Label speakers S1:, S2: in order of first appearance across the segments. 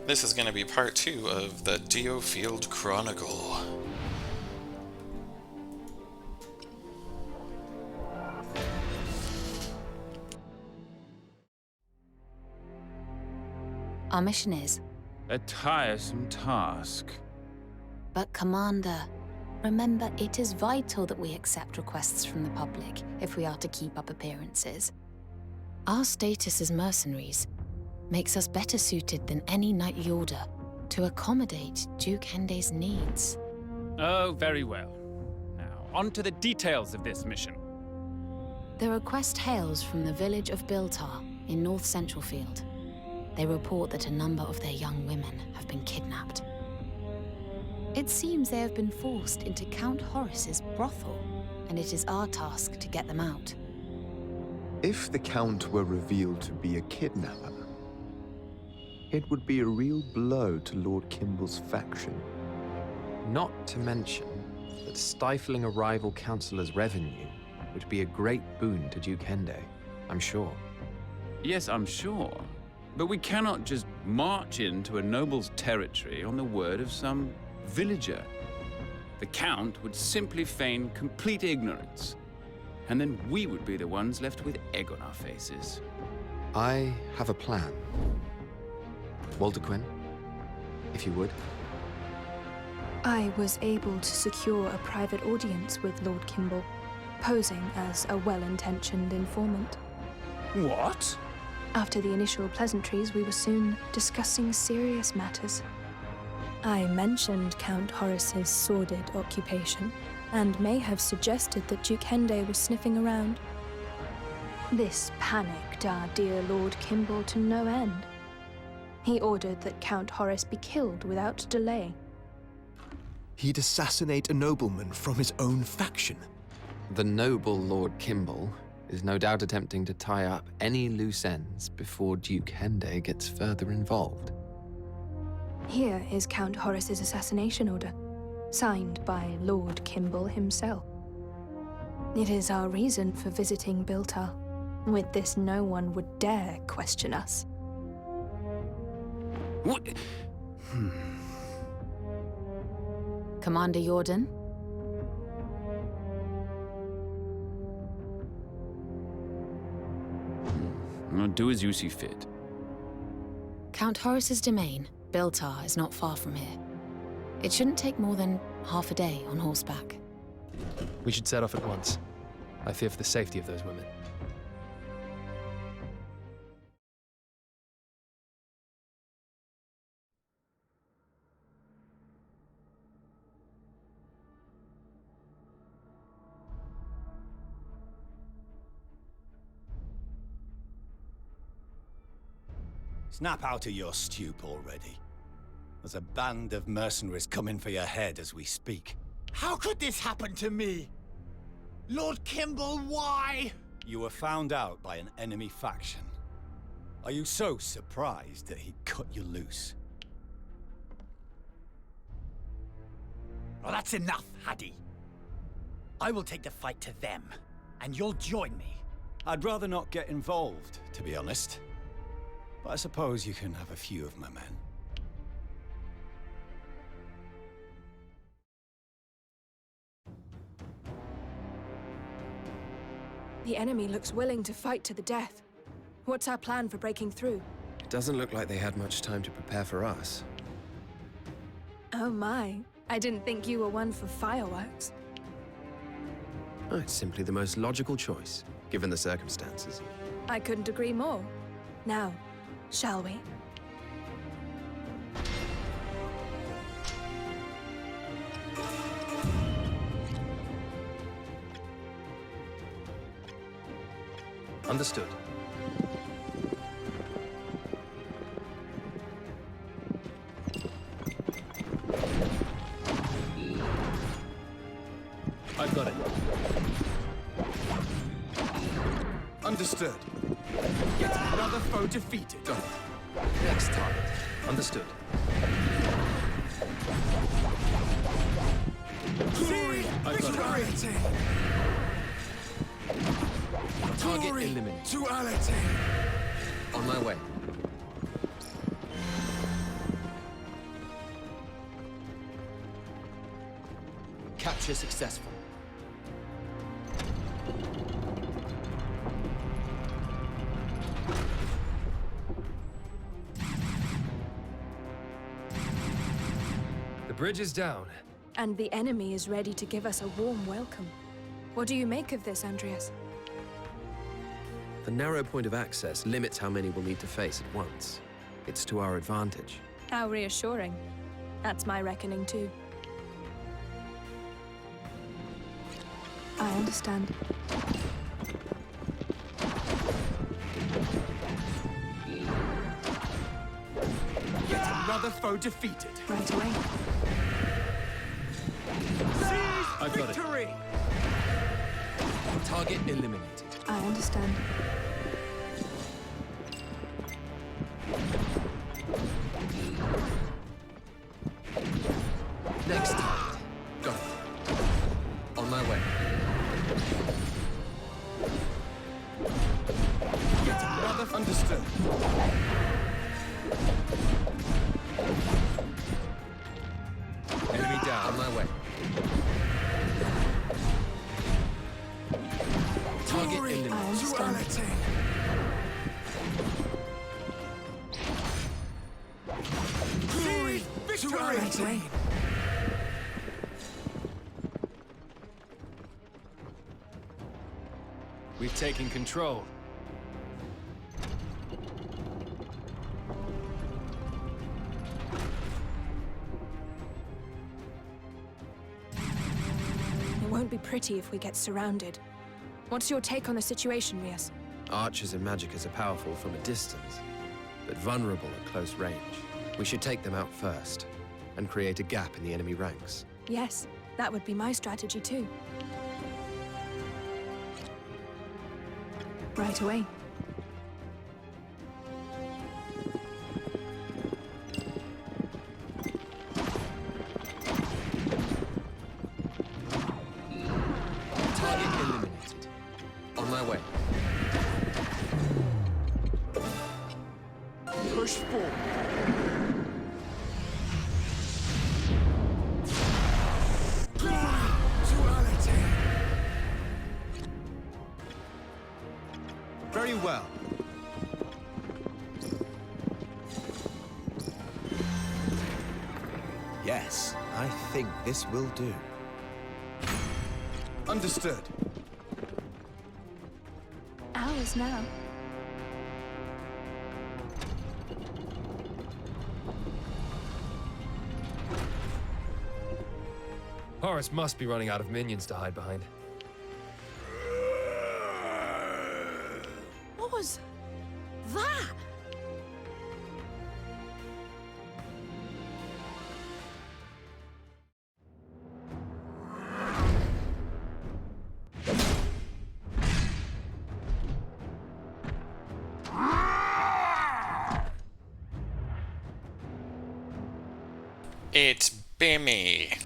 S1: This is going to be part 2 of the Diofield Chronicle.
S2: Our mission is...
S3: a tiresome task.
S2: But Commander, remember it is vital that we accept requests from the public if we are to keep up appearances. Our status as mercenaries makes us better suited than any knightly order to accommodate Duke Hende's needs.
S3: Oh, very well. Now, on to the details of this mission.
S2: The request hails from the village of Biltar in North Central Field. They report that a number of their young women have been kidnapped. It seems they have been forced into Count Horace's brothel, and it is our task to get them out.
S4: If the Count were revealed to be a kidnapper, it would be a real blow to Lord Kimball's faction.
S5: Not to mention that stifling a rival councillor's revenue would be a great boon to Duke Hende, I'm sure.
S3: Yes, I'm sure. But we cannot just march into a noble's territory on the word of some villager. The Count would simply feign complete ignorance, and then we would be the ones left with egg on our faces.
S5: I have a plan. Walter Quinn, if you would.
S6: I was able to secure a private audience with Lord Kimball, posing as a well-intentioned informant.
S3: What?
S6: After the initial pleasantries, we were soon discussing serious matters. I mentioned Count Horace's sordid occupation, and may have suggested that Duke Hende was sniffing around. This panicked our dear Lord Kimball to no end. He ordered that Count Horace be killed without delay.
S4: He'd assassinate a nobleman from his own faction.
S5: The noble Lord Kimball is no doubt attempting to tie up any loose ends before Duke Hende gets further involved.
S6: Here is Count Horace's assassination order, signed by Lord Kimball himself. It is our reason for visiting Biltar. With this, no one would dare question us.
S3: What?
S2: Commander Jordan?
S3: Well, do as you see fit.
S2: Count Horace's domain, Biltar, is not far from here. It shouldn't take more than half a day on horseback.
S7: We should set off at once. I fear for the safety of those women.
S8: Snap out of your stupe already. There's a band of mercenaries coming for your head as we speak.
S9: How could this happen to me? Lord Kimball, why?
S8: You were found out by an enemy faction. Are you so surprised that he cut you loose?
S9: Well, that's enough, Haddy. I will take the fight to them, and you'll join me.
S8: I'd rather not get involved, to be honest. But I suppose you can have a few of my men.
S6: The enemy looks willing to fight to the death. What's our plan for breaking through?
S7: It doesn't look like they had much time to prepare for us.
S6: Oh my, I didn't think you were one for fireworks.
S7: Oh, it's simply the most logical choice, given the circumstances.
S6: I couldn't agree more. Now, shall we?
S7: Understood. I've got it.
S9: Understood. Yet another foe defeated.
S7: Got it. Next target. Understood.
S9: Glory!
S7: I've got it.
S9: Victory!
S7: Target
S9: Glory
S7: eliminated.
S9: to Ality!
S7: On my way.
S10: Archer successful.
S11: The bridge is down.
S6: And the enemy is ready to give us a warm welcome. What do you make of this, Andreas?
S7: The narrow point of access limits how many we'll need to face at once. It's to our advantage.
S6: How reassuring. That's my reckoning too. I understand.
S9: Yet another foe defeated.
S6: Right away.
S11: I've got it.
S9: Victory!
S10: Target eliminated.
S6: I understand.
S10: Next target. Got it. On my way.
S9: Yet another understood.
S10: Enemy down. On my way. Target eliminated.
S6: I understand.
S9: Glory! Victory!
S6: Right away.
S11: We've taken control.
S6: It won't be pretty if we get surrounded. What's your take on the situation, Rias?
S7: Archers and magickas are powerful from a distance, but vulnerable at close range. We should take them out first, and create a gap in the enemy ranks.
S6: Yes, that would be my strategy too. Right away.
S10: Target eliminated. On my way.
S9: Push forward.
S4: Very well. Yes, I think this will do.
S9: Understood.
S6: Ours now.
S11: Horus must be running out of minions to hide behind.
S2: What was that?
S1: It's Bimmy.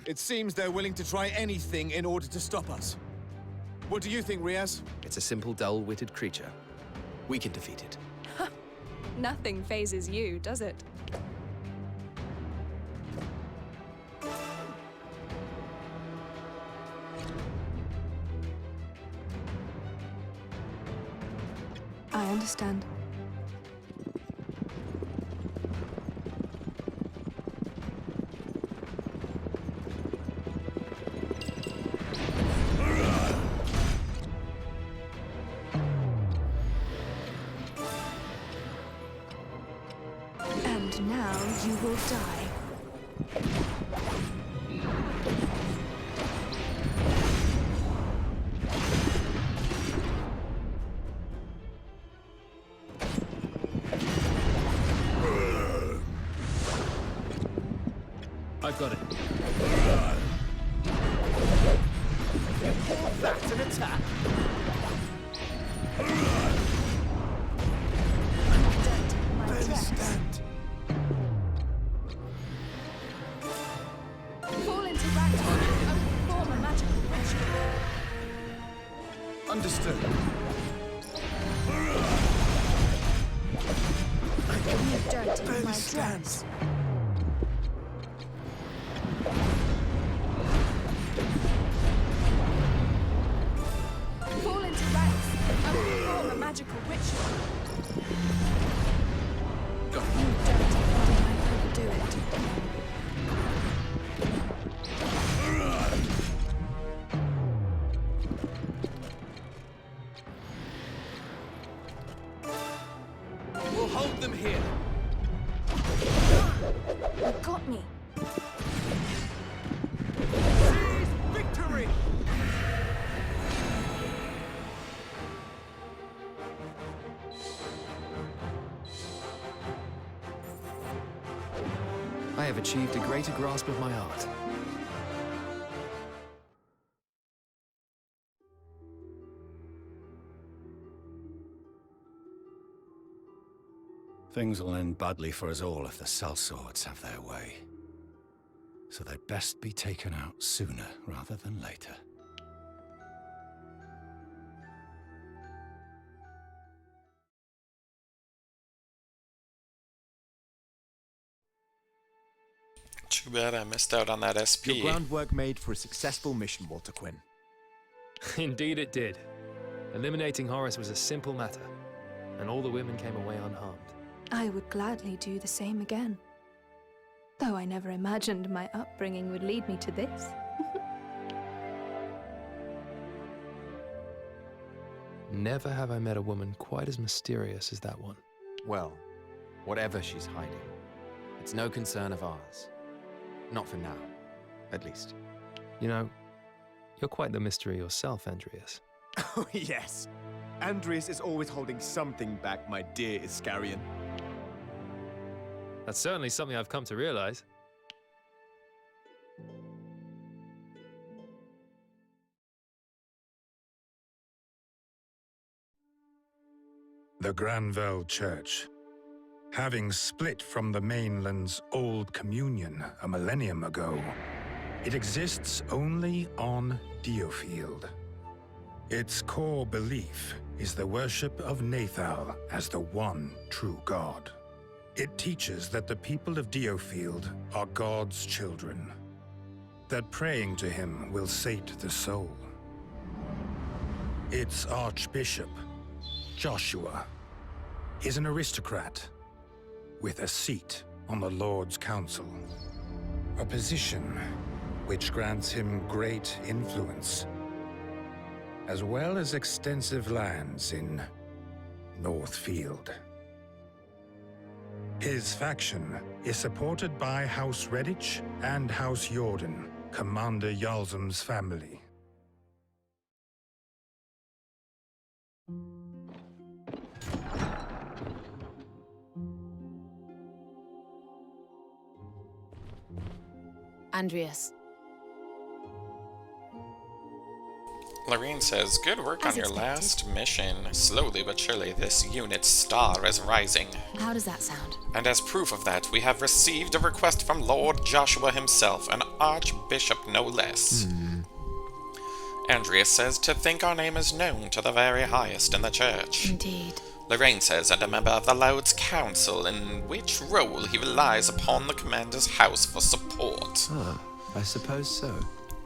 S9: It seems they're willing to try anything in order to stop us. What do you think, Rias?
S7: It's a simple, dull-witted creature. We can defeat it.
S6: Nothing phases you, does it? I understand. And now you will die.
S11: I've got it.
S9: That's an attack.
S6: Stand. Fall into Ragnarok. Perform a magical ritual.
S9: Understood.
S6: I can leave dirt in my dress. magical ritual.
S10: Go.
S6: You dirty body might overdo it.
S10: We'll hold them here.
S6: You got me.
S10: Seize victory!
S5: I have achieved a greater grasp of my art.
S8: Things will end badly for us all if the sellswords have their way. So they'd best be taken out sooner rather than later.
S1: Too bad I missed out on that SP.
S12: Your groundwork made for a successful mission, Walter Quinn.
S11: Indeed it did. Eliminating Horace was a simple matter, and all the women came away unharmed.
S6: I would gladly do the same again. Though I never imagined my upbringing would lead me to this.
S11: Never have I met a woman quite as mysterious as that one.
S5: Well, whatever she's hiding, it's no concern of ours. Not for now, at least.
S11: You know, you're quite the mystery yourself, Andreas.
S12: Oh, yes. Andreas is always holding something back, my dear Iscarian.
S11: That's certainly something I've come to realize.
S13: The Granville Church. Having split from the mainland's old communion a millennium ago, it exists only on Diofield. Its core belief is the worship of Nathal as the one true God. It teaches that the people of Diofield are God's children, that praying to him will sate the soul. Its archbishop, Joshua, is an aristocrat with a seat on the Lord's Council, a position which grants him great influence, as well as extensive lands in Northfield. His faction is supported by House Redditch and House Jordan, Commander Yalzum's family.
S2: Andreas.
S1: Lorraine says, good work
S2: As
S1: on your
S2: expected.
S1: last mission. Slowly but surely this unit's star is rising.
S2: How does that sound?
S1: And as proof of that, we have received a request from Lord Joshua himself, an archbishop no less. Andreas says, to think our name is known to the very highest in the church.
S2: Indeed.
S1: Lorraine says, and a member of the Lord's Council, in which role he relies upon the commander's house for support.
S5: Ah, I suppose so.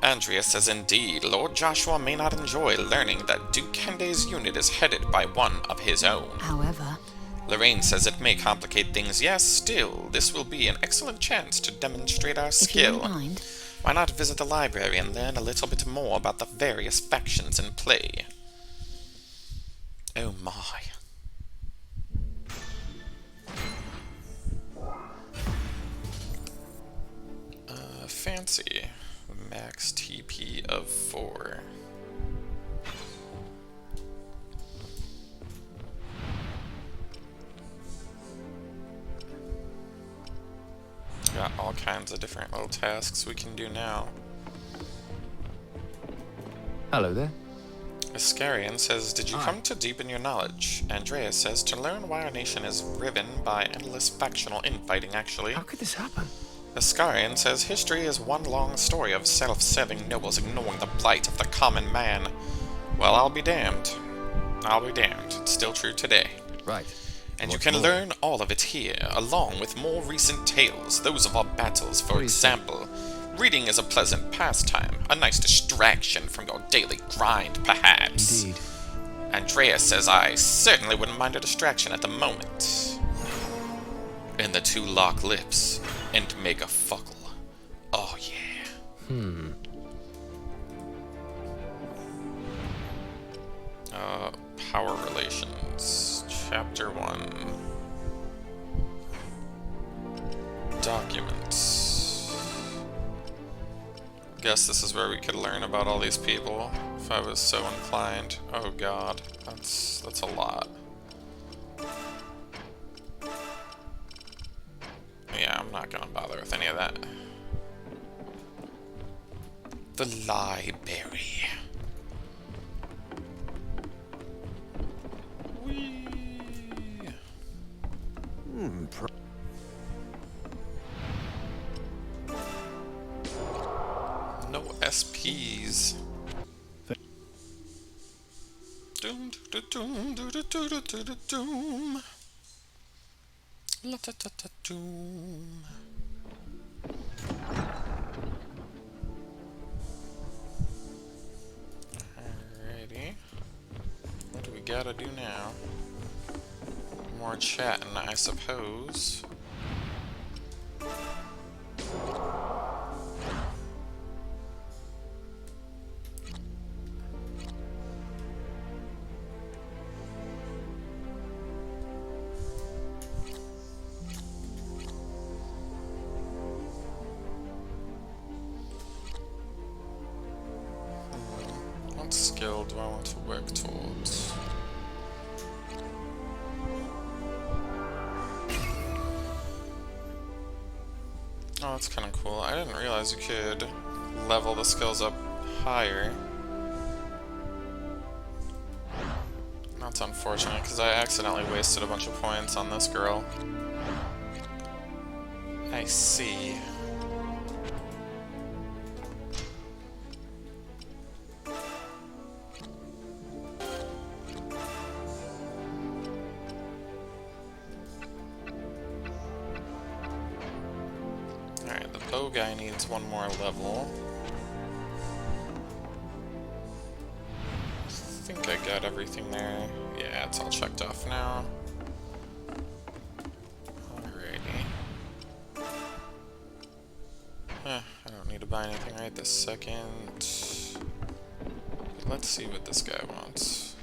S1: Andrea says, indeed, Lord Joshua may not enjoy learning that Duke Kende's unit is headed by one of his own.
S2: However,
S1: Lorraine says it may complicate things, yes, still, this will be an excellent chance to demonstrate our
S2: if you
S1: skill.
S2: don't mind,
S1: Why not visit the library and learn a little bit more about the various factions in play? Oh my. Fancy. Max TP of 4. Got all kinds of different little tasks we can do now.
S5: Hello there.
S1: Iscarian says, did you come to deepen your knowledge? Andreas says, to learn why our nation is riven by endless factional infighting, actually.
S5: How could this happen?
S1: Iscarian says, history is one long story of self-serving nobles ignoring the plight of the common man. Well, I'll be damned. I'll be damned. It's still true today.
S5: Right.
S1: And you can learn all of it here, along with more recent tales, those of our battles, for example. Reading is a pleasant pastime, a nice distraction from your daily grind, perhaps.
S5: Indeed.
S1: Andreas says I certainly wouldn't mind a distraction at the moment. And the two lock lips and make a fuckle. Oh yeah. Power relations. Chapter 1. Documents. Guess this is where we could learn about all these people, if I was so inclined. Oh god, that's a lot. Yeah, I'm not gonna bother with any of that. The library. Whee! No SPs. Doom, doom, doom, doom, doom, doom. La ta ta ta doom. Alrighty. What do we gotta do now? More chatting, I suppose. What skill do I want to work towards? Oh, that's kind of cool. I didn't realize you could level the skills up higher. That's unfortunate, because I accidentally wasted a bunch of points on this girl. I see. Alright, the bow guy needs one more level. I think I got everything there. Yeah, it's all checked off now. Alrighty. I don't need to buy anything right this second. But let's see what this guy wants.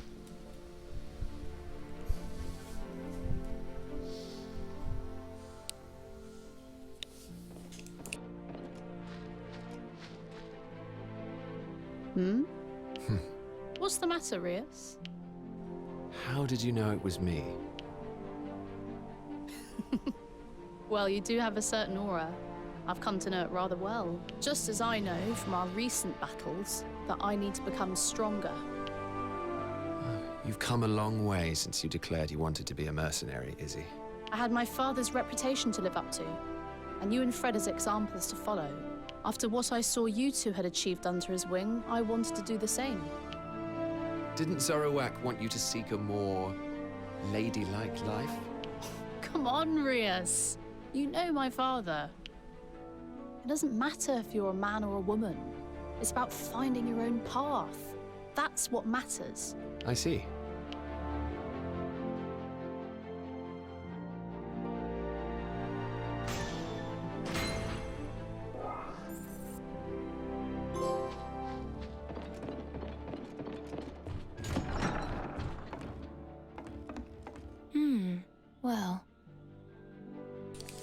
S14: What's the matter, Rias?
S5: How did you know it was me?
S14: Well, you do have a certain aura. I've come to know it rather well. Just as I know from our recent battles that I need to become stronger.
S5: You've come a long way since you declared you wanted to be a mercenary, Izzy.
S14: I had my father's reputation to live up to, and you and Fred as examples to follow. After what I saw you two had achieved under his wing, I wanted to do the same.
S5: Didn't Zoroark want you to seek a more ladylike life?
S14: Come on, Rias. You know my father. It doesn't matter if you're a man or a woman. It's about finding your own path. That's what matters.
S5: I see.
S2: Well.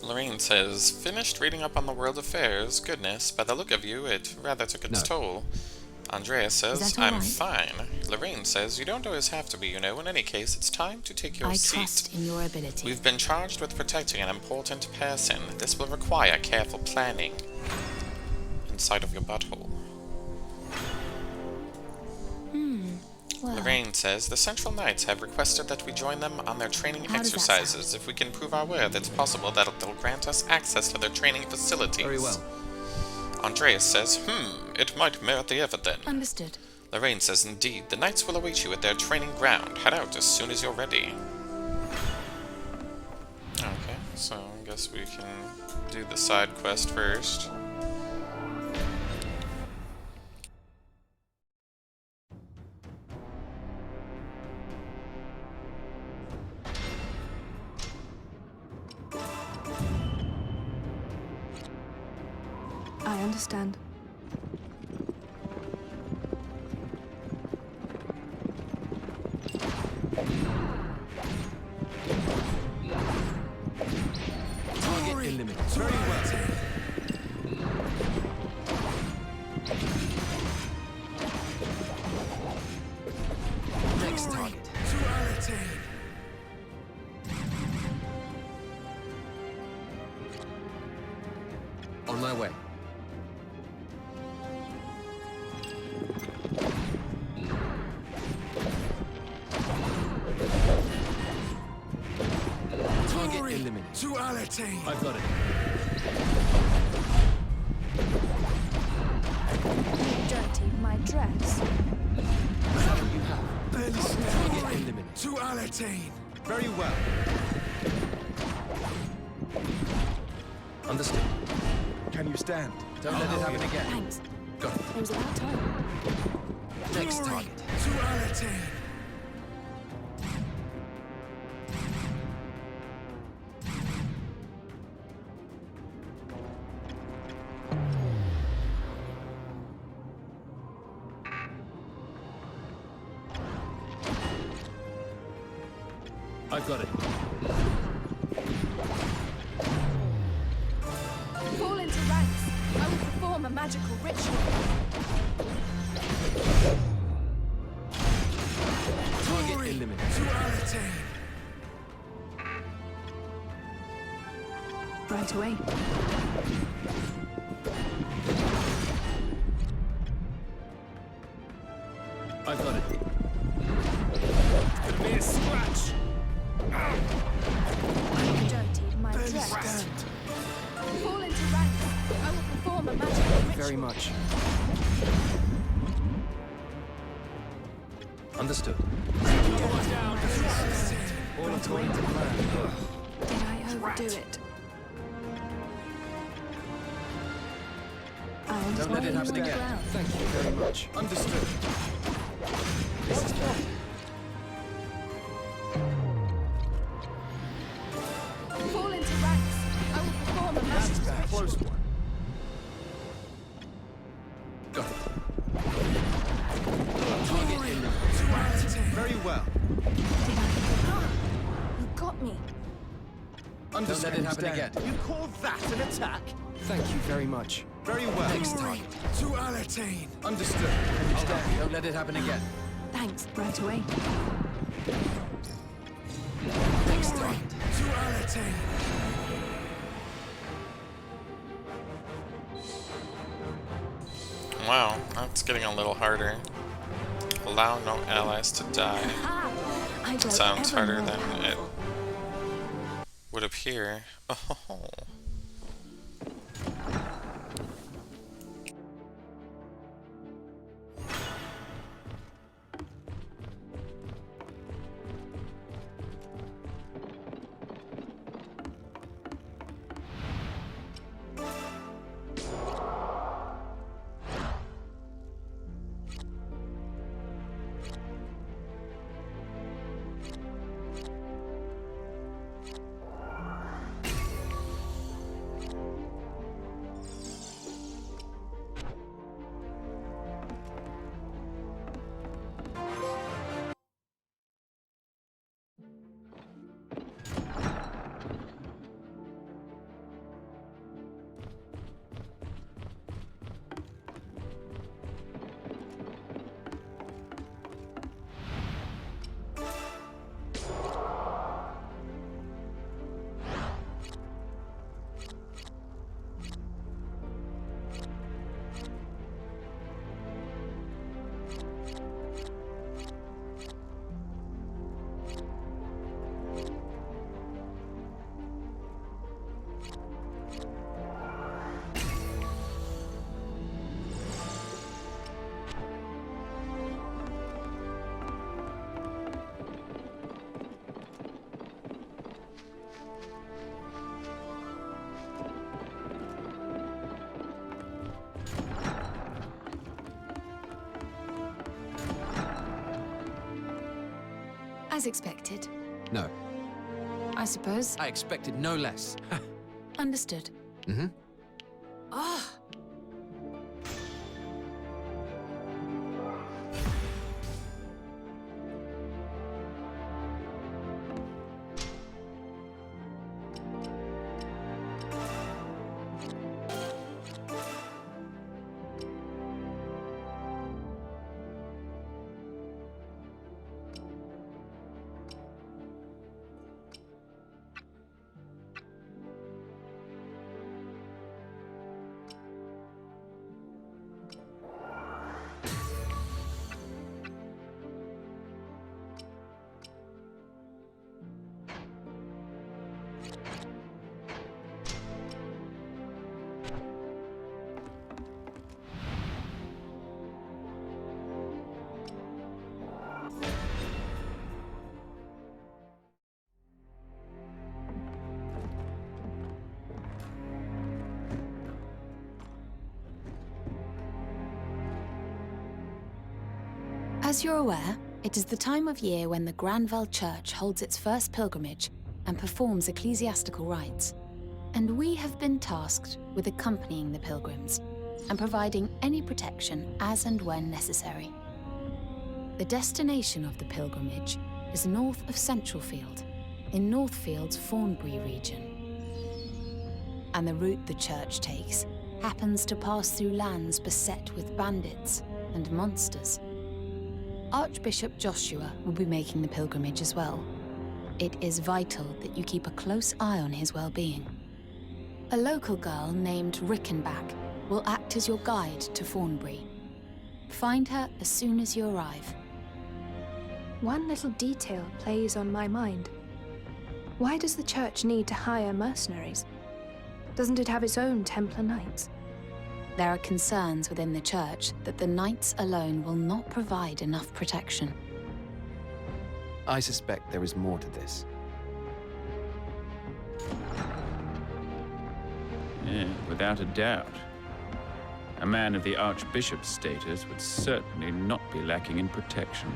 S1: Lorraine says, finished reading up on the world affairs. Goodness, by the look of you, it rather took its toll. Andrea says, I'm fine. Lorraine says, you don't always have to be, you know. In any case, it's time to take your seat.
S2: I trust in your ability.
S1: We've been charged with protecting an important person. This will require careful planning. Inside of your butthole.
S2: Well.
S1: Lorraine says, the Central Knights have requested that we join them on their training exercises. If we can prove our worth, it's possible that they'll grant us access to their training facilities.
S5: Very well.
S1: Andreas says, it might merit the effort then.
S2: Understood.
S1: Lorraine says, indeed, the Knights will await you at their training ground. Head out as soon as you're ready. Okay, so I guess we can do the side quest first.
S6: I understand.
S7: Target eliminated. Very well. Next target.
S10: Duality.
S7: On my way. Target eliminated.
S10: Duality.
S11: I've got it.
S6: You dirtied my dress.
S7: Is that what you have?
S10: Barely
S7: Target
S10: stand.
S7: eliminated.
S10: Duality.
S7: Very well. Understood.
S12: Can you stand?
S7: Don't let it happen again.
S6: Thanks.
S7: Got it.
S6: It was about time.
S7: Next target.
S10: Duality.
S11: I've got it.
S6: Fall into ranks. I will perform a magical ritual.
S7: Target eliminated.
S10: Duality.
S6: Right away.
S11: I've got it. It's gonna be a scratch.
S6: You dirtied my
S10: Barely
S6: dress.
S10: stand.
S6: Fall into ranks. I will perform a magical ritual.
S7: Very much. Understood.
S11: Almost down. All according to plan.
S6: Did I overdo it? I'll
S7: Don't let it happen
S6: the
S7: again.
S6: ground.
S7: Thank you very much. Understood. This is bad.
S6: Fall into ranks. I will perform a magical ritual.
S7: Close one. Got it. Target eliminated. Very well.
S6: Did I? You got me.
S7: Don't let it happen again.
S8: You call that an attack?
S7: Thank you very much. Very well. Next target.
S10: Duality.
S7: Understood. Don't let it happen again.
S6: Thanks. Right away.
S7: Next target.
S10: Duality.
S1: Wow, that's getting a little harder. Allow no allies to die.
S6: I don't
S1: Sounds
S6: ever
S1: harder
S6: know
S1: than
S6: how.
S1: it would appear. Oh.
S2: As expected,
S7: No,
S2: I suppose.
S7: I expected no less.
S2: Understood.
S7: Mm-hmm.
S2: Ah, As you're aware, it is the time of year when the Granville Church holds its first pilgrimage and performs ecclesiastical rites. And we have been tasked with accompanying the pilgrims and providing any protection as and when necessary. The destination of the pilgrimage is north of Centralfield, in Northfield's Thornbury region. And the route the church takes happens to pass through lands beset with bandits and monsters. Archbishop Joshua will be making the pilgrimage as well. It is vital that you keep a close eye on his well-being. A local girl named Rickenback will act as your guide to Thornbury. Find her as soon as you arrive.
S6: One little detail plays on my mind. Why does the church need to hire mercenaries? Doesn't it have its own Templar Knights?
S2: There are concerns within the church that the knights alone will not provide enough protection.
S5: I suspect there is more to this.
S3: Yeah, without a doubt. A man of the Archbishop's status would certainly not be lacking in protection.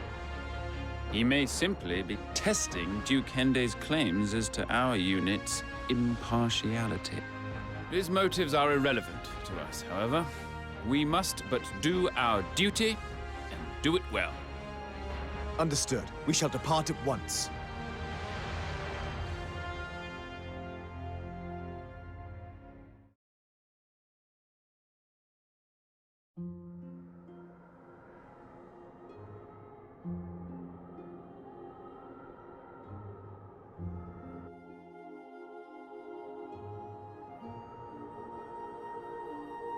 S3: He may simply be testing Duke Hende's claims as to our unit's impartiality. His motives are irrelevant to us, however. We must but do our duty and do it well.
S12: Understood. We shall depart at once.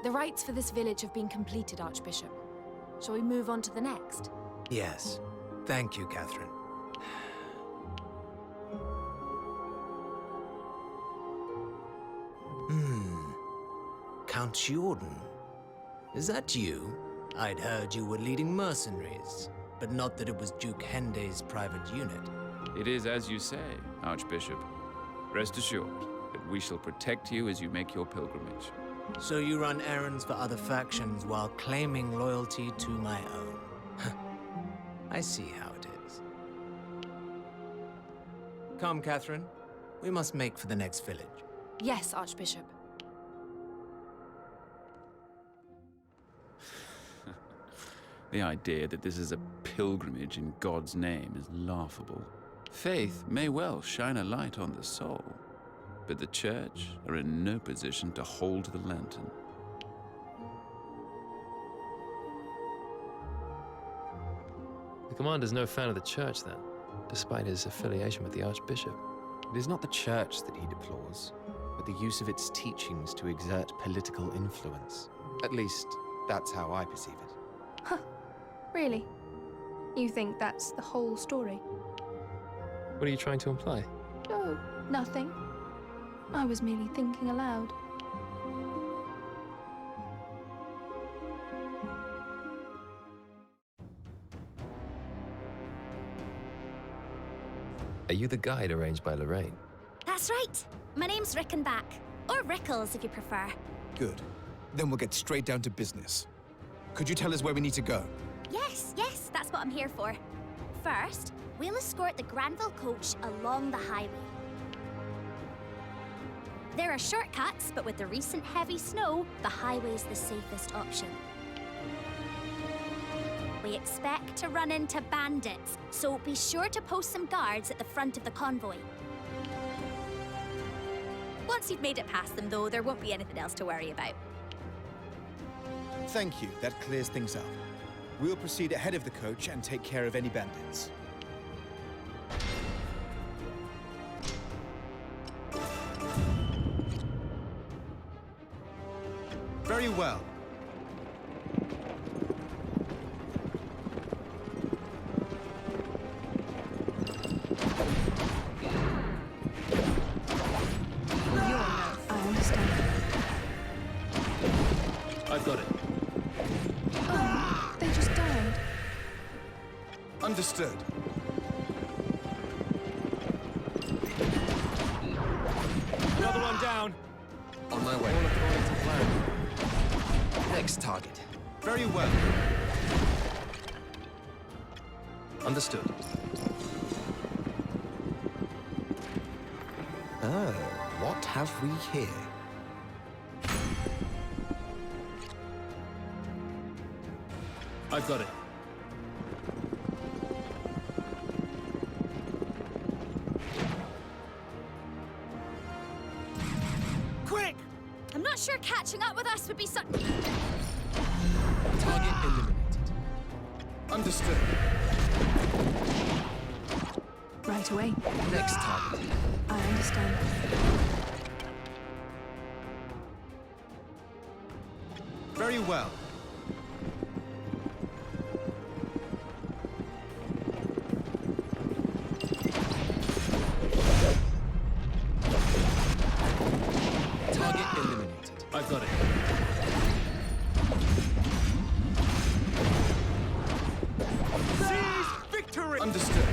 S15: The rites for this village have been completed, Archbishop. Shall we move on to the next?
S7: Yes. Thank you, Catherine. Count Jordan. Is that you? I'd heard you were leading mercenaries, but not that it was Duke Hende's private unit.
S3: It is as you say, Archbishop. Rest assured that we shall protect you as you make your pilgrimage.
S7: So you run errands for other factions while claiming loyalty to my own. I see how it is. Come, Catherine. We must make for the next village.
S15: Yes, Archbishop.
S3: The idea that this is a pilgrimage in God's name is laughable. Faith may well shine a light on the soul, but the Church are in no position to hold the lantern.
S11: The commander's no fan of the church, then, despite his affiliation with the Archbishop.
S5: It is not the church that he deplores, but the use of its teachings to exert political influence. At least, that's how I perceive it.
S6: Huh. Really? You think that's the whole story?
S11: What are you trying to imply?
S6: Oh, nothing. I was merely thinking aloud.
S11: Are you the guide arranged by Lorraine?
S16: That's right. My name's Rickenback. Or Rickles, if you prefer.
S12: Good. Then we'll get straight down to business. Could you tell us where we need to go?
S16: Yes, that's what I'm here for. First, we'll escort the Granville coach along the highway. There are shortcuts, but with the recent heavy snow, the highway's the safest option. We expect to run into bandits, so be sure to post some guards at the front of the convoy. Once you've made it past them, though, there won't be anything else to worry about.
S12: Thank you. That clears things up. We'll proceed ahead of the coach and take care of any bandits. Very well.
S6: I understand.
S11: I've got it.
S6: Oh, they just died.
S12: Understood.
S10: Another one down.
S5: On my way. Next target.
S12: Very well.
S7: Understood.
S10: Oh, what have we here?
S11: I've got it.
S16: Quick! I'm not sure catching up with us would be such.
S7: Target eliminated.
S10: Understood.
S6: Right away.
S7: Next target.
S6: I understand.
S12: Very well.
S7: Target eliminated.
S11: I've got it.
S12: Seize victory!
S7: Understood.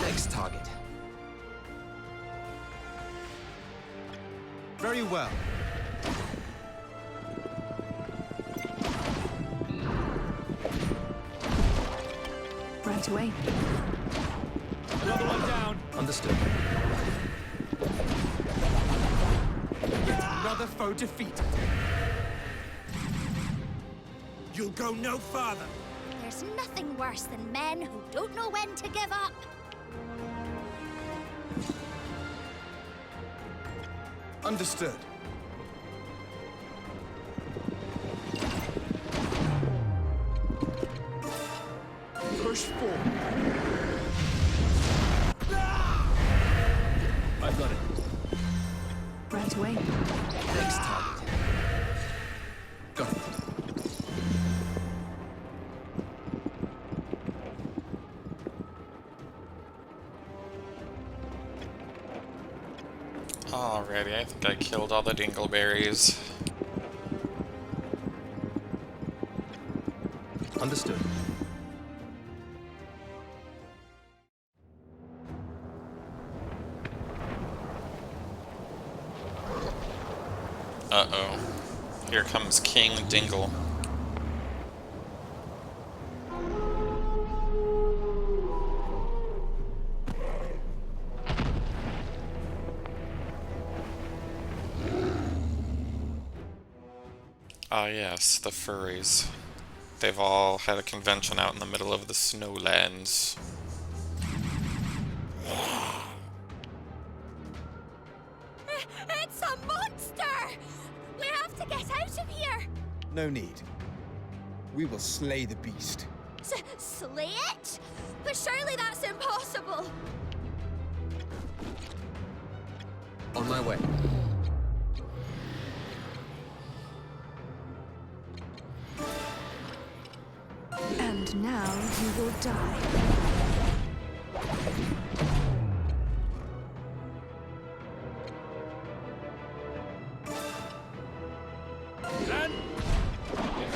S7: Next target.
S12: Very well.
S6: Right away.
S11: Another one down.
S7: Understood.
S12: Yet another foe defeated.
S9: You'll go no farther.
S16: There's nothing worse than men who don't know when to give up.
S12: Understood. Push forward.
S11: I've got it.
S6: Right away.
S7: Next target. Got it.
S1: Alrighty, I think I killed all the dingleberries.
S7: Understood.
S1: Uh-oh. Here comes King Dingle. Ah yes, the furries. They've all had a convention out in the middle of the snowlands.
S16: It's a monster! We have to get out of here!
S12: No need. We will slay the beast.
S16: Slay it? But surely that's impossible!
S7: On my way.
S6: And now you will die.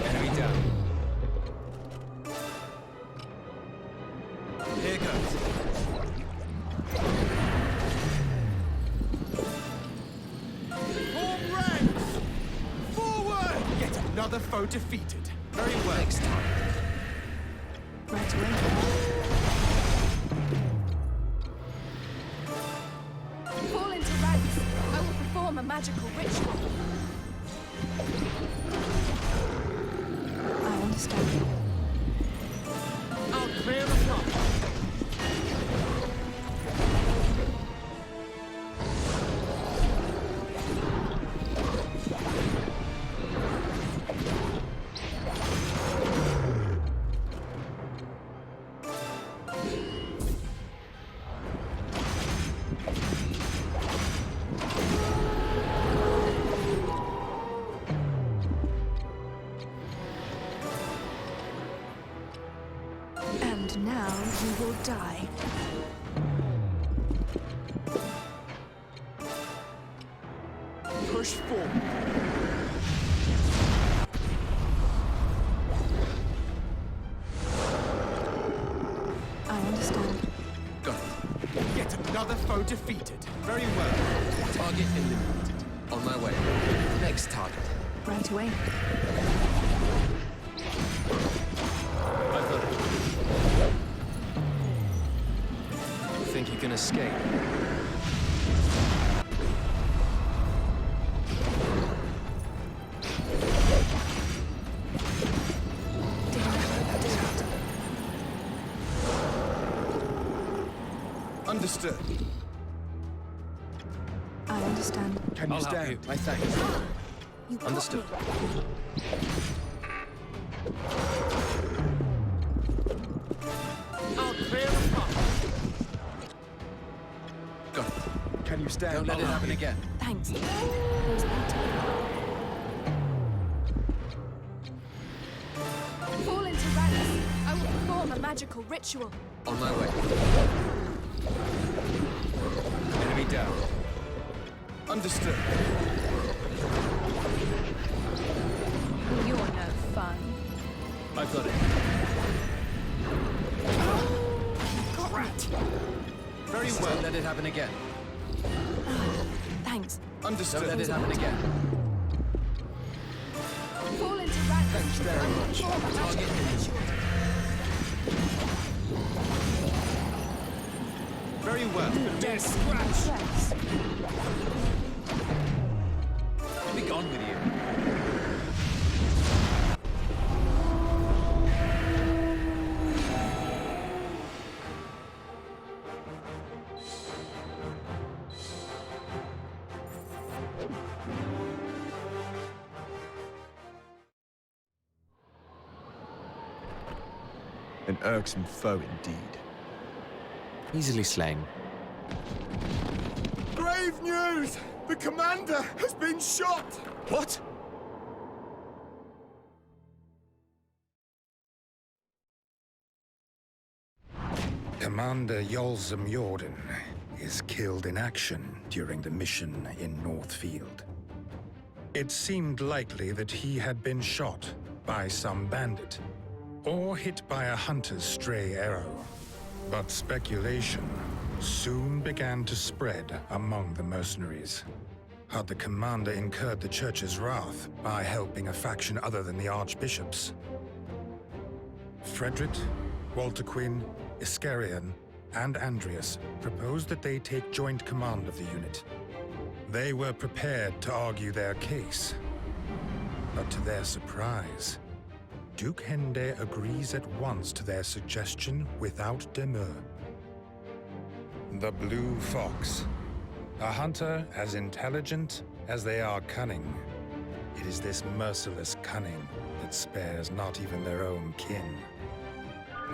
S12: Enemy down. Here goes. Form ranks! Forward! Yet another foe defeated. Very well.
S7: Next target.
S6: Right away.
S15: Fall into ranks. I will perform a magical ritual.
S6: I understand.
S12: I'll clear the front.
S6: And now you will die.
S12: Push forward.
S6: I understand.
S7: Got it.
S12: Yet another foe defeated. Very well.
S7: Target eliminated. On my way. Next target.
S6: Right away.
S11: I've got it.
S5: escape.
S12: Understood.
S6: I understand.
S12: Can you
S3: I'll help
S12: stand?
S3: you.
S12: My thanks.
S6: You got
S5: Understood.
S6: me.
S9: I'll clear the path.
S12: Got it. Can you stand?
S5: Don't let it happen again.
S6: Thanks. Where's that?
S15: Fall into ranks. I will perform a magical ritual.
S5: On my way.
S12: Enemy down. Understood.
S14: You're no fun.
S3: I've got it.
S12: Very
S5: Don't
S12: well.
S5: let it happen again.
S6: Thanks.
S12: Understood.
S5: Don't let it happen again.
S15: Fall into ranks.
S12: Thanks very much.
S15: Perform a magical ritual.
S12: Very well.
S9: Dead scratch.
S6: Yes.
S5: Be gone with you.
S12: An irksome foe indeed.
S5: Easily slain.
S12: Grave news! The commander has been shot! What?
S13: Commander Yolzum Jordan is killed in action during the mission in Northfield. It seemed likely that he had been shot by some bandit, or hit by a hunter's stray arrow. But speculation soon began to spread among the mercenaries. Had the commander incurred the church's wrath by helping a faction other than the archbishops? Frederick, Walter Quinn, Iscarion, and Andreas proposed that they take joint command of the unit. They were prepared to argue their case. But to their surprise, Duke Hende agrees at once to their suggestion without demur. The Blue Fox. A hunter as intelligent as they are cunning. It is this merciless cunning that spares not even their own kin.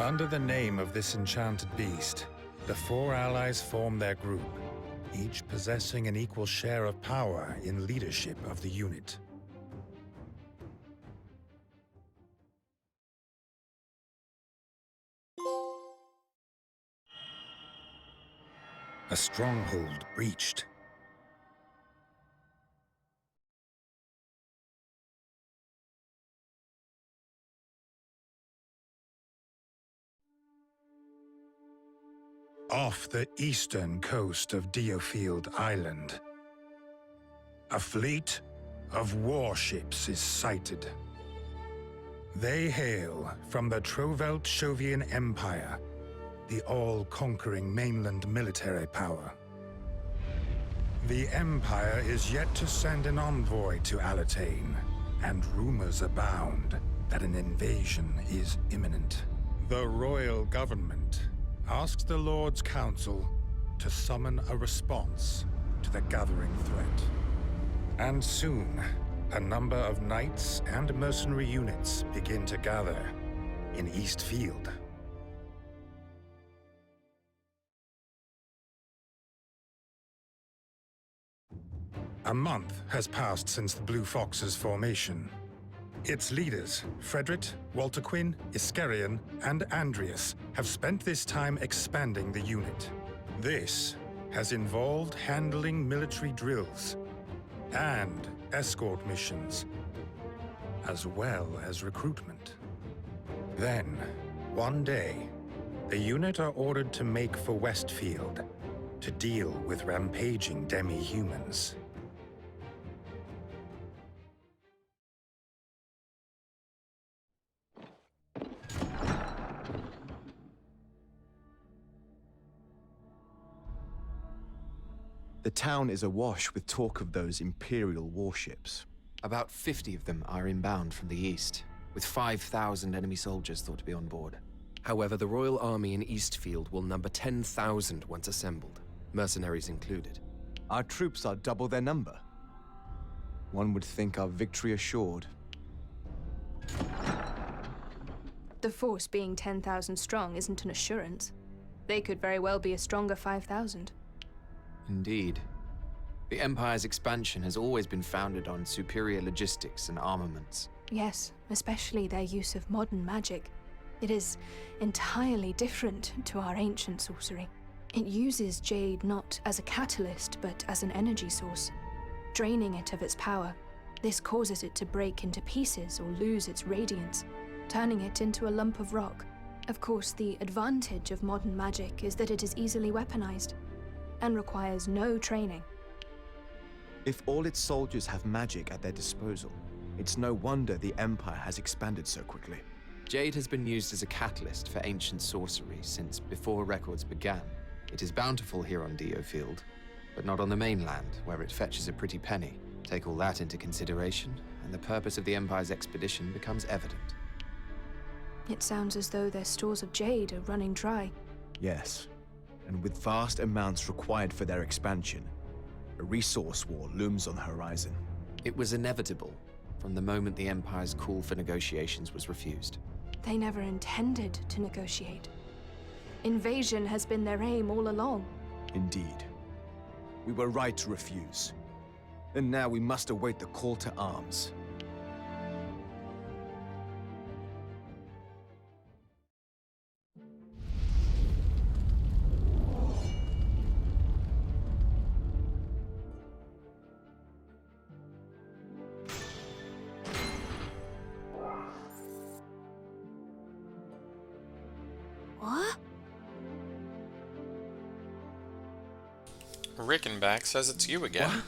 S13: Under the name of this enchanted beast, the four allies form their group, each possessing an equal share of power in leadership of the unit. A stronghold breached. Off the eastern coast of Diofield Island, a fleet of warships is sighted. They hail from the Trovelt-Shovian Empire, the all-conquering mainland military power. The Empire is yet to send an envoy to Alatane, and rumors abound that an invasion is imminent. The royal government asks the Lord's Council to summon a response to the gathering threat. And soon, a number of knights and mercenary units begin to gather in Eastfield. A month has passed since the Blue Fox's formation. Its leaders, Frederick, Walter Quinn, Iscarion, and Andreas, have spent this time expanding the unit. This has involved handling military drills and escort missions, as well as recruitment. Then, one day, the unit are ordered to make for Westfield to deal with rampaging demi-humans.
S12: The town is awash with talk of those Imperial warships.
S5: About 50 of them are inbound from the east, with 5,000 enemy soldiers thought to be on board.
S7: However, the Royal Army in Eastfield will number 10,000 once assembled, mercenaries included.
S12: Our troops are double their number. One would think our victory assured.
S6: The force being 10,000 strong isn't an assurance. They could very well be a stronger 5,000.
S5: Indeed. The Empire's expansion has always been founded on superior logistics and armaments.
S6: Yes, especially their use of modern magic. It is entirely different to our ancient sorcery. It uses jade not as a catalyst, but as an energy source, draining it of its power. This causes it to break into pieces or lose its radiance, turning it into a lump of rock. Of course, the advantage of modern magic is that it is easily weaponized and requires no training.
S12: If all its soldiers have magic at their disposal, it's no wonder the Empire has expanded so quickly.
S5: Jade has been used as a catalyst for ancient sorcery since before records began. It is bountiful here on Diofield, but not on the mainland, where it fetches a pretty penny. Take all that into consideration, and the purpose of the Empire's expedition becomes evident.
S6: It sounds as though their stores of jade are running dry.
S12: Yes, and with vast amounts required for their expansion, a resource war looms on the horizon.
S5: It was inevitable from the moment the Empire's call for negotiations was refused.
S6: They never intended to negotiate. Invasion has been their aim all along.
S12: Indeed. We were right to refuse. And now we must await the call to arms.
S16: What?
S1: Rickenback says it's you again.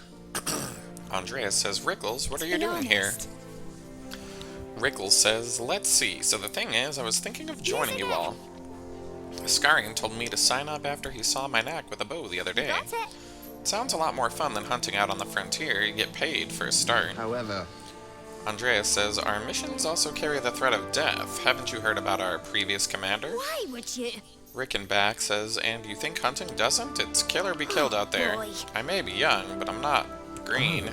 S1: Andreas says, Rickles, what are you doing here? Rickles says, let's see. So the thing is, I was thinking of joining you all. Skarian told me to sign up after he saw my knack with a bow the other day. It sounds a lot more fun than hunting out on the frontier. You get paid for a start.
S7: However,
S1: Andreas says, our missions also carry the threat of death. Haven't you heard about our previous commander?
S16: Why would you?
S1: Rickenback says, and you think hunting doesn't? It's kill or be killed out there.
S16: Boy.
S1: I may be young, but I'm not green.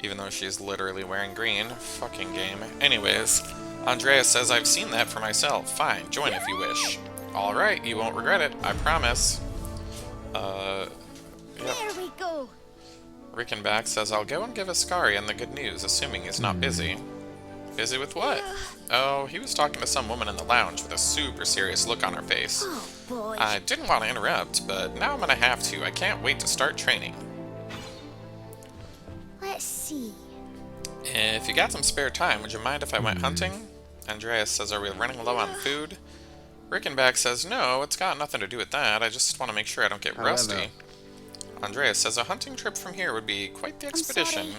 S1: Even though she's literally wearing green. Fucking game. Anyways, Andreas says, I've seen that for myself. Fine, join if you wish. Alright, you won't regret it, I promise. Yep.
S16: There we go.
S1: Rickenback says, I'll go and give Askarian the good news, assuming he's not busy. Busy with what? Oh, he was talking to some woman in the lounge with a super serious look on her face.
S16: Oh, boy.
S1: I didn't want to interrupt, but now I'm gonna have to. I can't wait to start training.
S16: Let's see.
S1: If you got some spare time, would you mind if I went hunting? Andreas says, are we running low on food? Rickenback says, no, it's got nothing to do with that. I just want to make sure I don't get rusty. Andreas says, a hunting trip from here would be quite the expedition.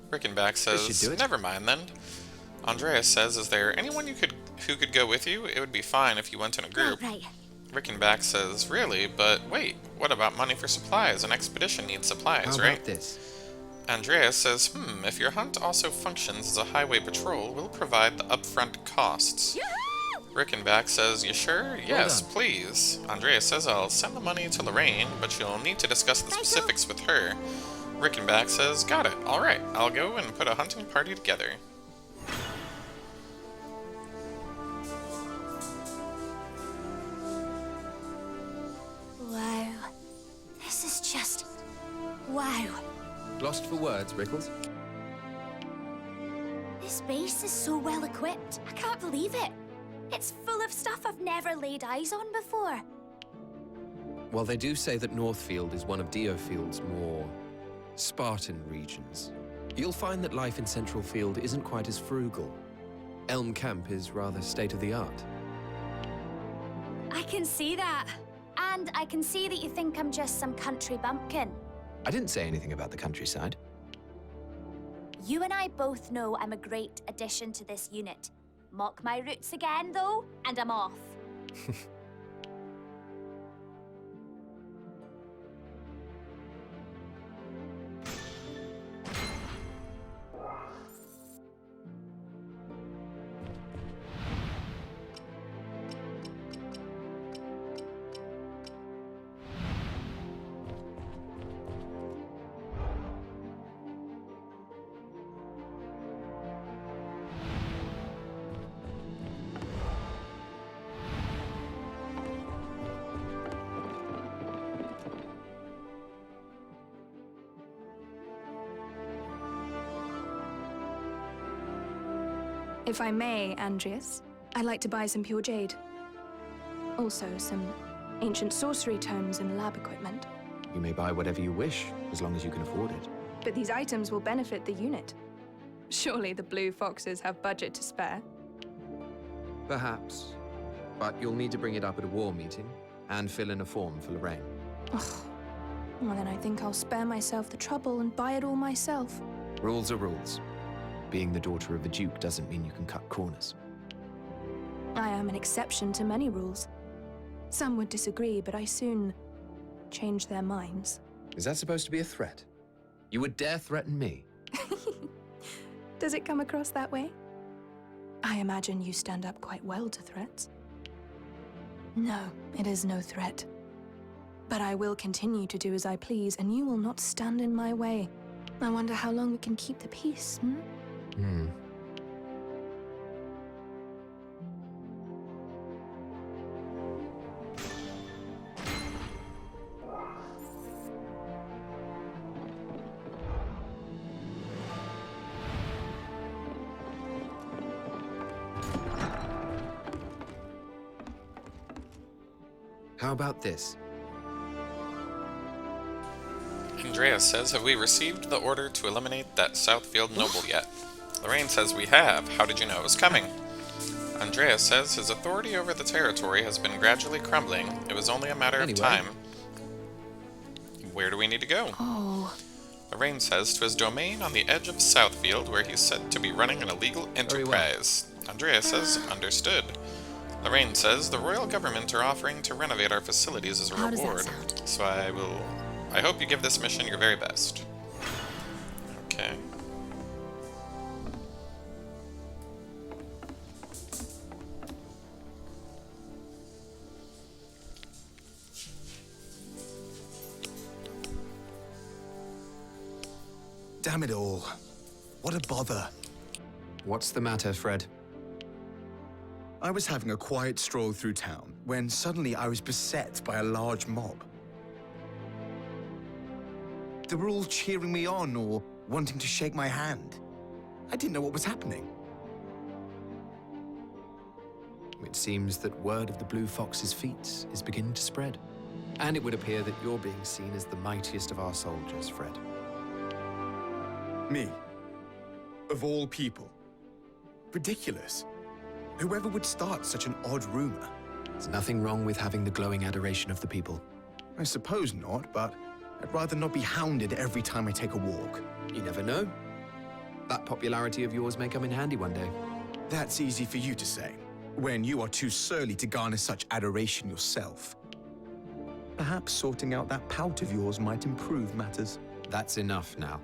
S1: Rickenback says, never mind then. Andreas says, is there anyone who could go with you? It would be fine if you went in a group.
S16: Right.
S1: Rickenback says, really? But wait, what about money for supplies? An expedition needs supplies,
S7: how
S1: right?
S7: about this?
S1: Andreas says, if your hunt also functions as a highway patrol, we'll provide the upfront costs. Rickenback says, you sure? Yes, please. Andreas says, I'll send the money to Lorraine, but you'll need to discuss the specifics with her. Rickenback says, got it. Alright, I'll go and put a hunting party together.
S16: Wow. This is just... wow.
S7: Lost for words, Rickles?
S16: This base is so well equipped. I can't believe it. It's full of stuff I've never laid eyes on before.
S7: While they do say that Northfield is one of Diofield's more Spartan regions, you'll find that life in Central Field isn't quite as frugal. Elm Camp is rather state-of-the-art.
S16: I can see that. And I can see that you think I'm just some country bumpkin.
S5: I didn't say anything about the countryside.
S16: You and I both know I'm a great addition to this unit. Mock my roots again, though, and I'm off.
S6: If I may, Andreas, I'd like to buy some pure jade. Also, some ancient sorcery tomes and lab equipment.
S5: You may buy whatever you wish, as long as you can afford it.
S6: But these items will benefit the unit. Surely the Blue Foxes have budget to spare.
S5: Perhaps. But you'll need to bring it up at a war meeting, and fill in a form for Lorraine.
S6: Ugh. Well, then I think I'll spare myself the trouble and buy it all myself.
S5: Rules are rules. Being the daughter of a duke doesn't mean you can cut corners.
S6: I am an exception to many rules. Some would disagree, but I soon change their minds.
S5: Is that supposed to be a threat? You would dare threaten me?
S6: Does it come across that way? I imagine you stand up quite well to threats. No, it is no threat. But I will continue to do as I please, and you will not stand in my way. I wonder how long we can keep the peace,
S5: Hmm. How about this?
S1: Andreas says, have we received the order to eliminate that Southfield noble yet? Lorraine says we have. How did you know it was coming? Andreas says his authority over the territory has been gradually crumbling. It was only a matter of time. Where do we need to go?
S6: Oh.
S1: Lorraine says to his domain on the edge of Southfield, where he's said to be running an illegal enterprise. Andreas says, understood. Lorraine says the royal government are offering to renovate our facilities as a
S2: How does that
S1: reward.
S2: sound?
S1: So I hope you give this mission your very best. Okay.
S12: Damn it all. What a bother.
S5: What's the matter, Fred?
S12: I was having a quiet stroll through town when suddenly I was beset by a large mob. They were all cheering me on or wanting to shake my hand. I didn't know what was happening.
S5: It seems that word of the Blue Fox's feats is beginning to spread. And it would appear that you're being seen as the mightiest of our soldiers, Fred.
S12: Me? Of all people? Ridiculous. Whoever would start such an odd rumor?
S5: There's nothing wrong with having the glowing adoration of the people.
S12: I suppose not, but I'd rather not be hounded every time I take a walk.
S5: You never know. That popularity of yours may come in handy one day.
S12: That's easy for you to say, when you are too surly to garner such adoration yourself. Perhaps sorting out that pout of yours might improve matters.
S5: That's enough now.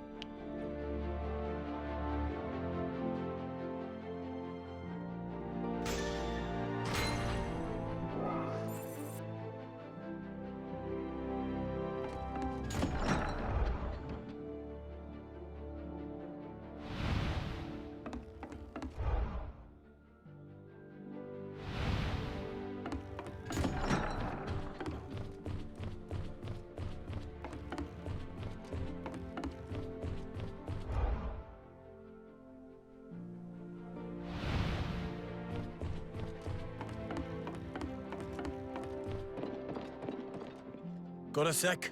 S8: Got a sec?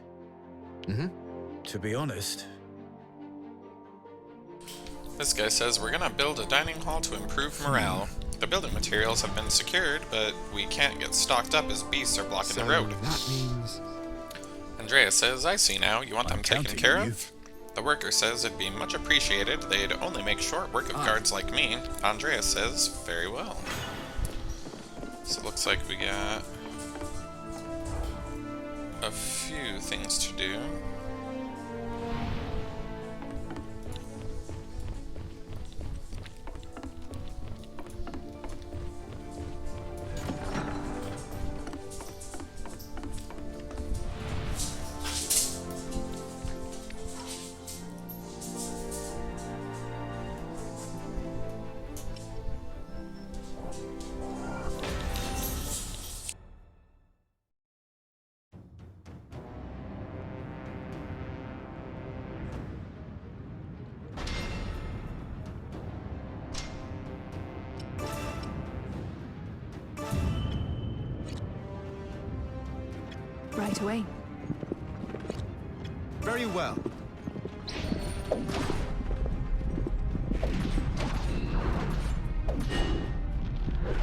S5: Mm-hmm.
S8: To be honest,
S1: This guy says we're gonna build a dining hall to improve morale. The building materials have been secured, but we can't get stocked up as beasts are blocking the road.
S5: That means...
S1: Andreas says, I see now, you want them taken
S8: counting
S1: care
S8: on you.
S1: of? The worker says it'd be much appreciated, they'd only make short work of guards like me. Andreas says, very well. So it looks like we got a few things to do.
S6: Right away.
S12: Very well.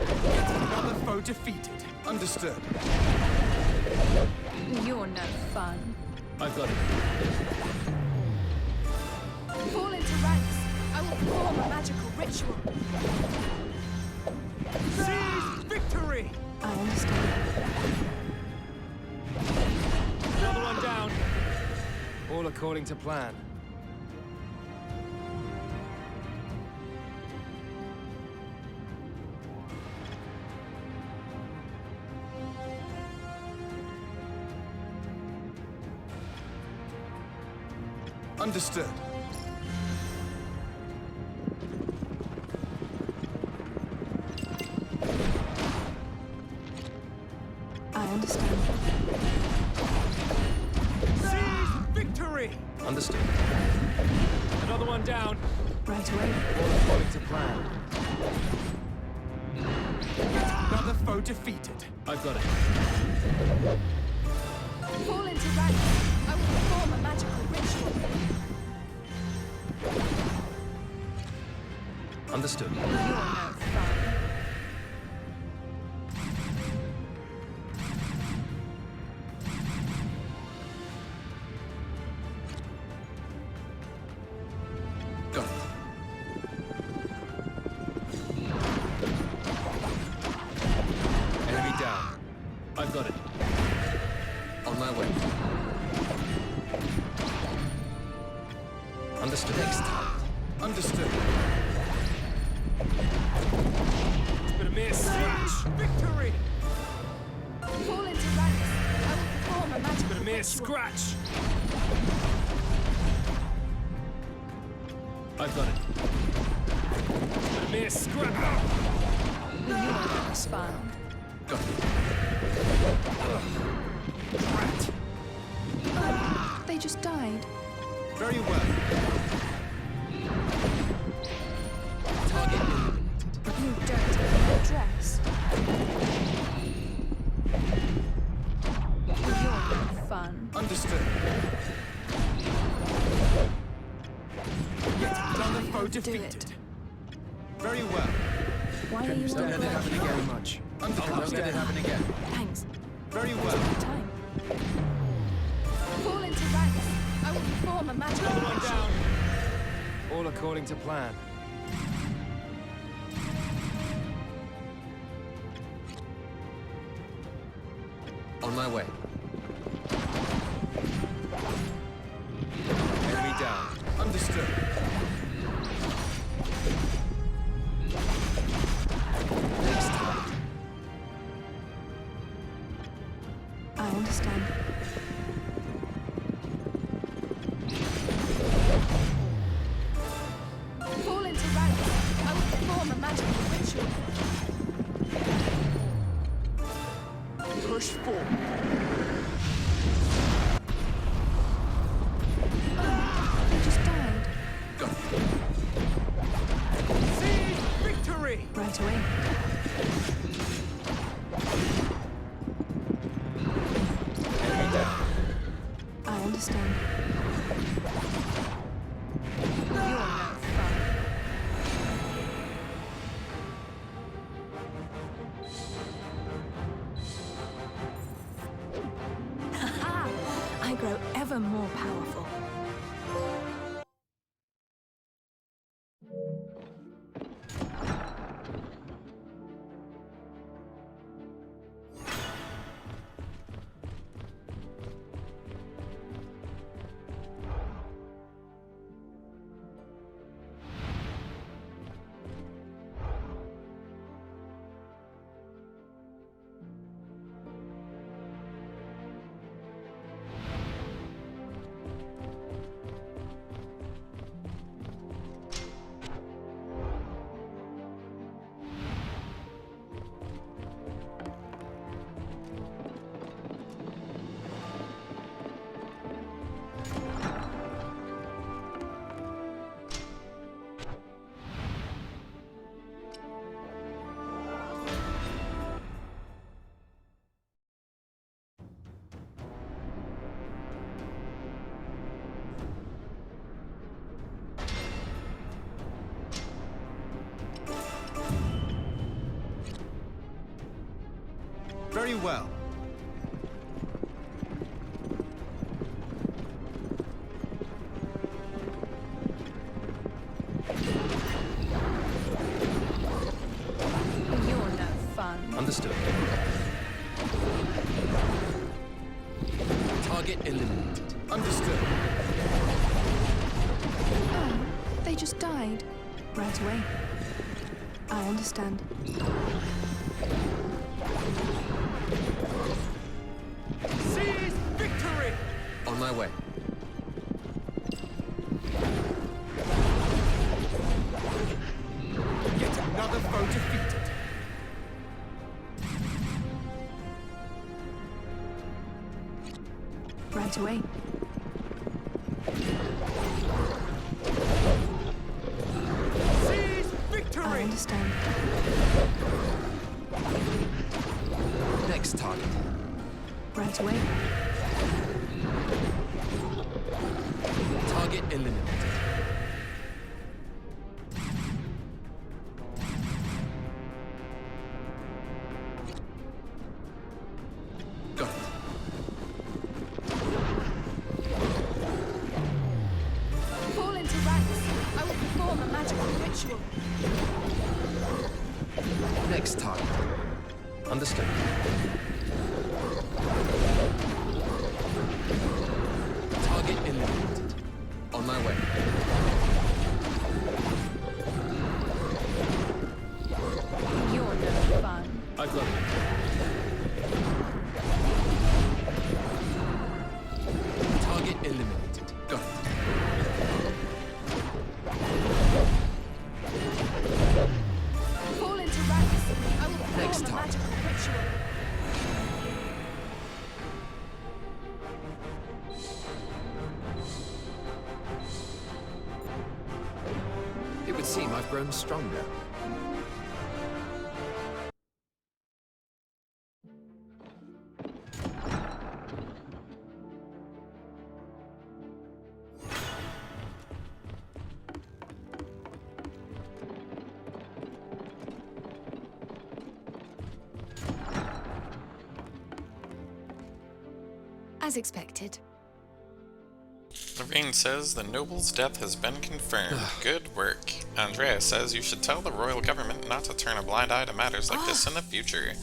S12: Another foe defeated. Understood.
S6: You're no fun.
S11: I've got it.
S15: Fall into ranks. I will perform a magical ritual.
S12: Seize victory!
S6: I understand.
S11: Another one down. All according to plan.
S12: Understood.
S6: I understand.
S12: Seize victory!
S11: Understood. Another one down.
S6: Right away.
S11: All according to plan.
S12: Another foe defeated.
S11: I've got it.
S15: Fall into ranks. I will perform a magical ritual.
S11: Understood.
S6: You're no fun.
S11: Got it. Enemy down. I've got it. On my way. Understood. Next time.
S12: Understood.
S11: It's been a mere scratch.
S12: Victory!
S15: Fall into ranks. I will perform a
S11: It's
S15: magical
S11: been a mere
S15: ritual.
S11: scratch. I've got it. It's been a mere scratch.
S6: You're no fun.
S11: Got it. Rat.
S6: They just died.
S12: Very well.
S11: Target eliminated.
S6: You dirty dress. You're no fun.
S12: Understood. Yet another foe
S6: Do
S12: defeated.
S6: it.
S12: Very well.
S6: Why are you
S12: Don't
S6: on
S12: let it
S6: guard?
S12: happen again much. Don't let it happen again.
S6: Thanks.
S12: Very well.
S6: Time.
S15: Fall into ranks. I will perform a magical
S11: Another one
S15: ritual.
S11: down. All according to plan. On my way. Enemy down.
S12: Understood.
S11: Next time.
S6: I understand.
S15: Fall into ranks. I will perform a magical ritual.
S12: Push forward.
S6: They just died.
S11: Got it.
S12: Seize victory!
S6: Right away.
S11: Enemy down.
S6: I understand. You're no fun. Ha! I grow ever more powerful.
S12: well.
S6: You're no fun.
S7: Understood. Target eliminated.
S12: Understood.
S6: Oh, they just died. Right away. I understand.
S12: Seize victory!
S7: On my way.
S12: Yet another foe defeated.
S6: Right away.
S12: Seize victory!
S6: I understand.
S7: Next target.
S6: Right away.
S7: Target eliminated. Got it.
S15: Fall into ranks. I will perform a magical ritual.
S7: Next target. Understood. Target eliminated. On my way.
S6: You're no fun.
S11: I've got it.
S7: Target eliminated. Got it.
S15: Fall into ranks. I will perform
S7: Next
S15: a
S7: target.
S15: magical ritual.
S7: It would seem I've grown stronger.
S2: As expected.
S1: Lorraine says the noble's death has been confirmed. Good work. Andrea says you should tell the royal government not to turn a blind eye to matters like this in the future.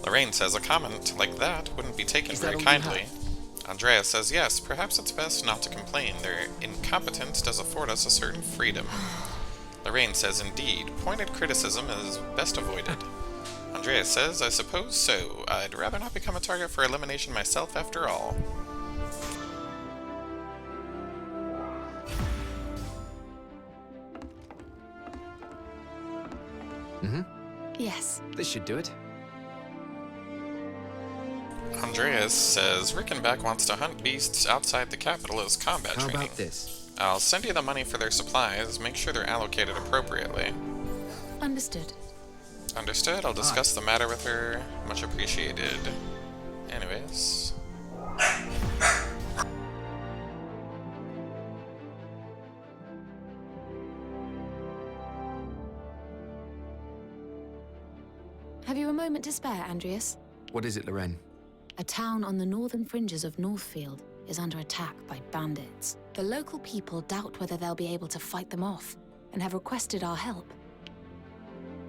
S1: Lorraine says a comment like that wouldn't be taken
S7: Is that
S1: very
S7: all you
S1: kindly. Andrea says yes, perhaps it's best not to complain. Their incompetence does afford us a certain freedom. Lorraine says indeed, pointed criticism is best avoided. Andrea says, I suppose so. I'd rather not become a target for elimination myself after all.
S7: Mm-hmm.
S2: Yes.
S7: This should do it.
S1: Andreas says Rickenback wants to hunt beasts outside the capital as combat
S7: How
S1: training.
S7: about this?
S1: I'll send you the money for their supplies. Make sure they're allocated appropriately.
S2: Understood.
S1: Understood. I'll discuss the matter with her. Much appreciated. Anyways.
S2: Have you a moment to spare, Andreas?
S5: What is it, Lorraine?
S2: A town on the northern fringes of Northfield is under attack by bandits. The local people doubt whether they'll be able to fight them off, and have requested our help.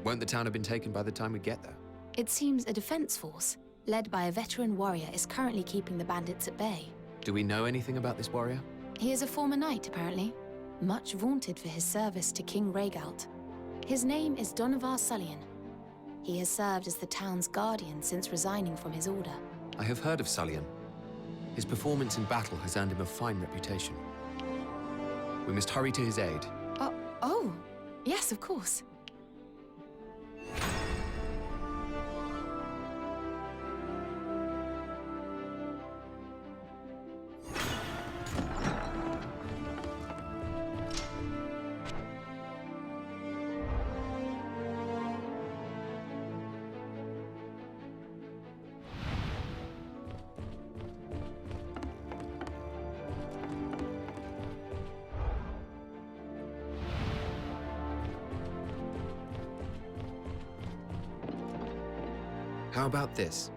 S5: Won't the town have been taken by the time we get there?
S2: It seems a defense force, led by a veteran warrior, is currently keeping the bandits at bay.
S5: Do we know anything about this warrior?
S2: He is a former knight, apparently, much vaunted for his service to King Rhaegal. His name is Donovar Sullian. He has served as the town's guardian since resigning from his order.
S5: I have heard of Sullian. His performance in battle has earned him a fine reputation. We must hurry to his aid.
S2: Oh, yes, of course.
S5: How about this?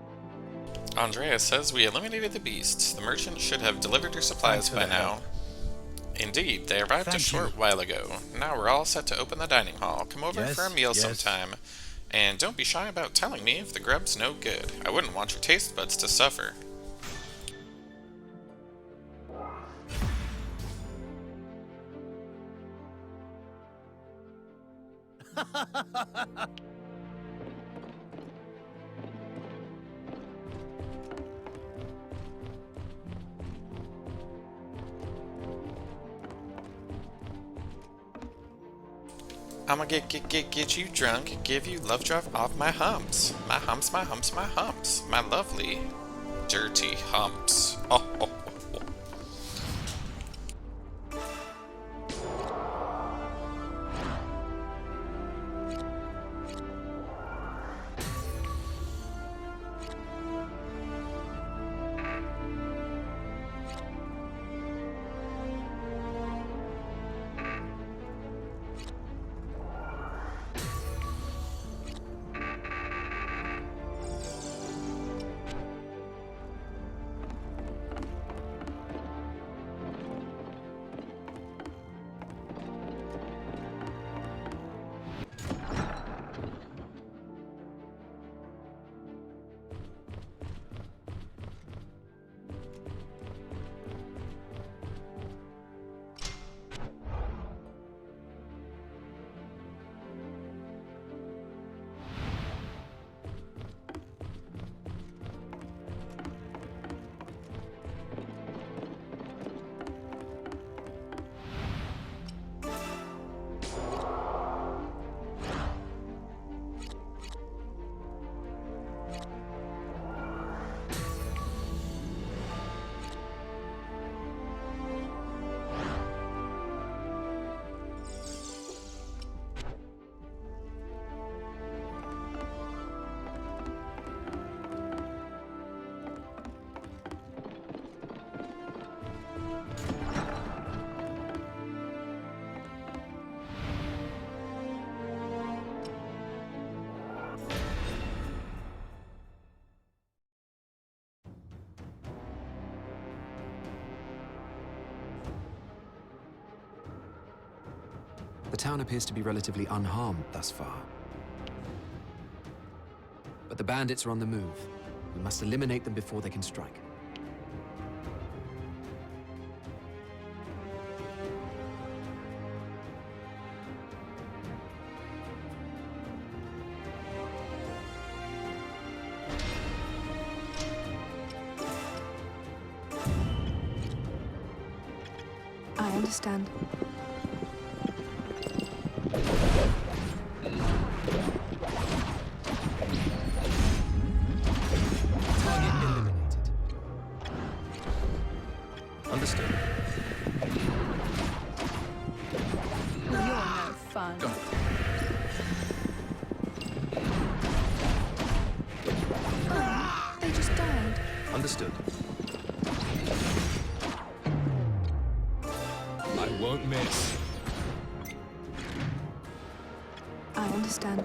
S1: Andreas says we eliminated the beasts. The merchant should have delivered your supplies by now. Indeed, they arrived a short while ago. Now we're all set to open the dining hall. Come over for a meal sometime. And don't be shy about telling me if the grub's no good. I wouldn't want your taste buds to suffer. I'ma get you drunk, give you love drive off my humps. My humps, my humps, my humps. My lovely, dirty humps. Oh, oh, oh, oh.
S5: The town appears to be relatively unharmed thus far. But the bandits are on the move. We must eliminate them before they can strike.
S6: I understand.
S11: Understood.
S14: You're no fun.
S11: Got it.
S6: Oh, they just died.
S11: Understood. I won't miss.
S6: I understand.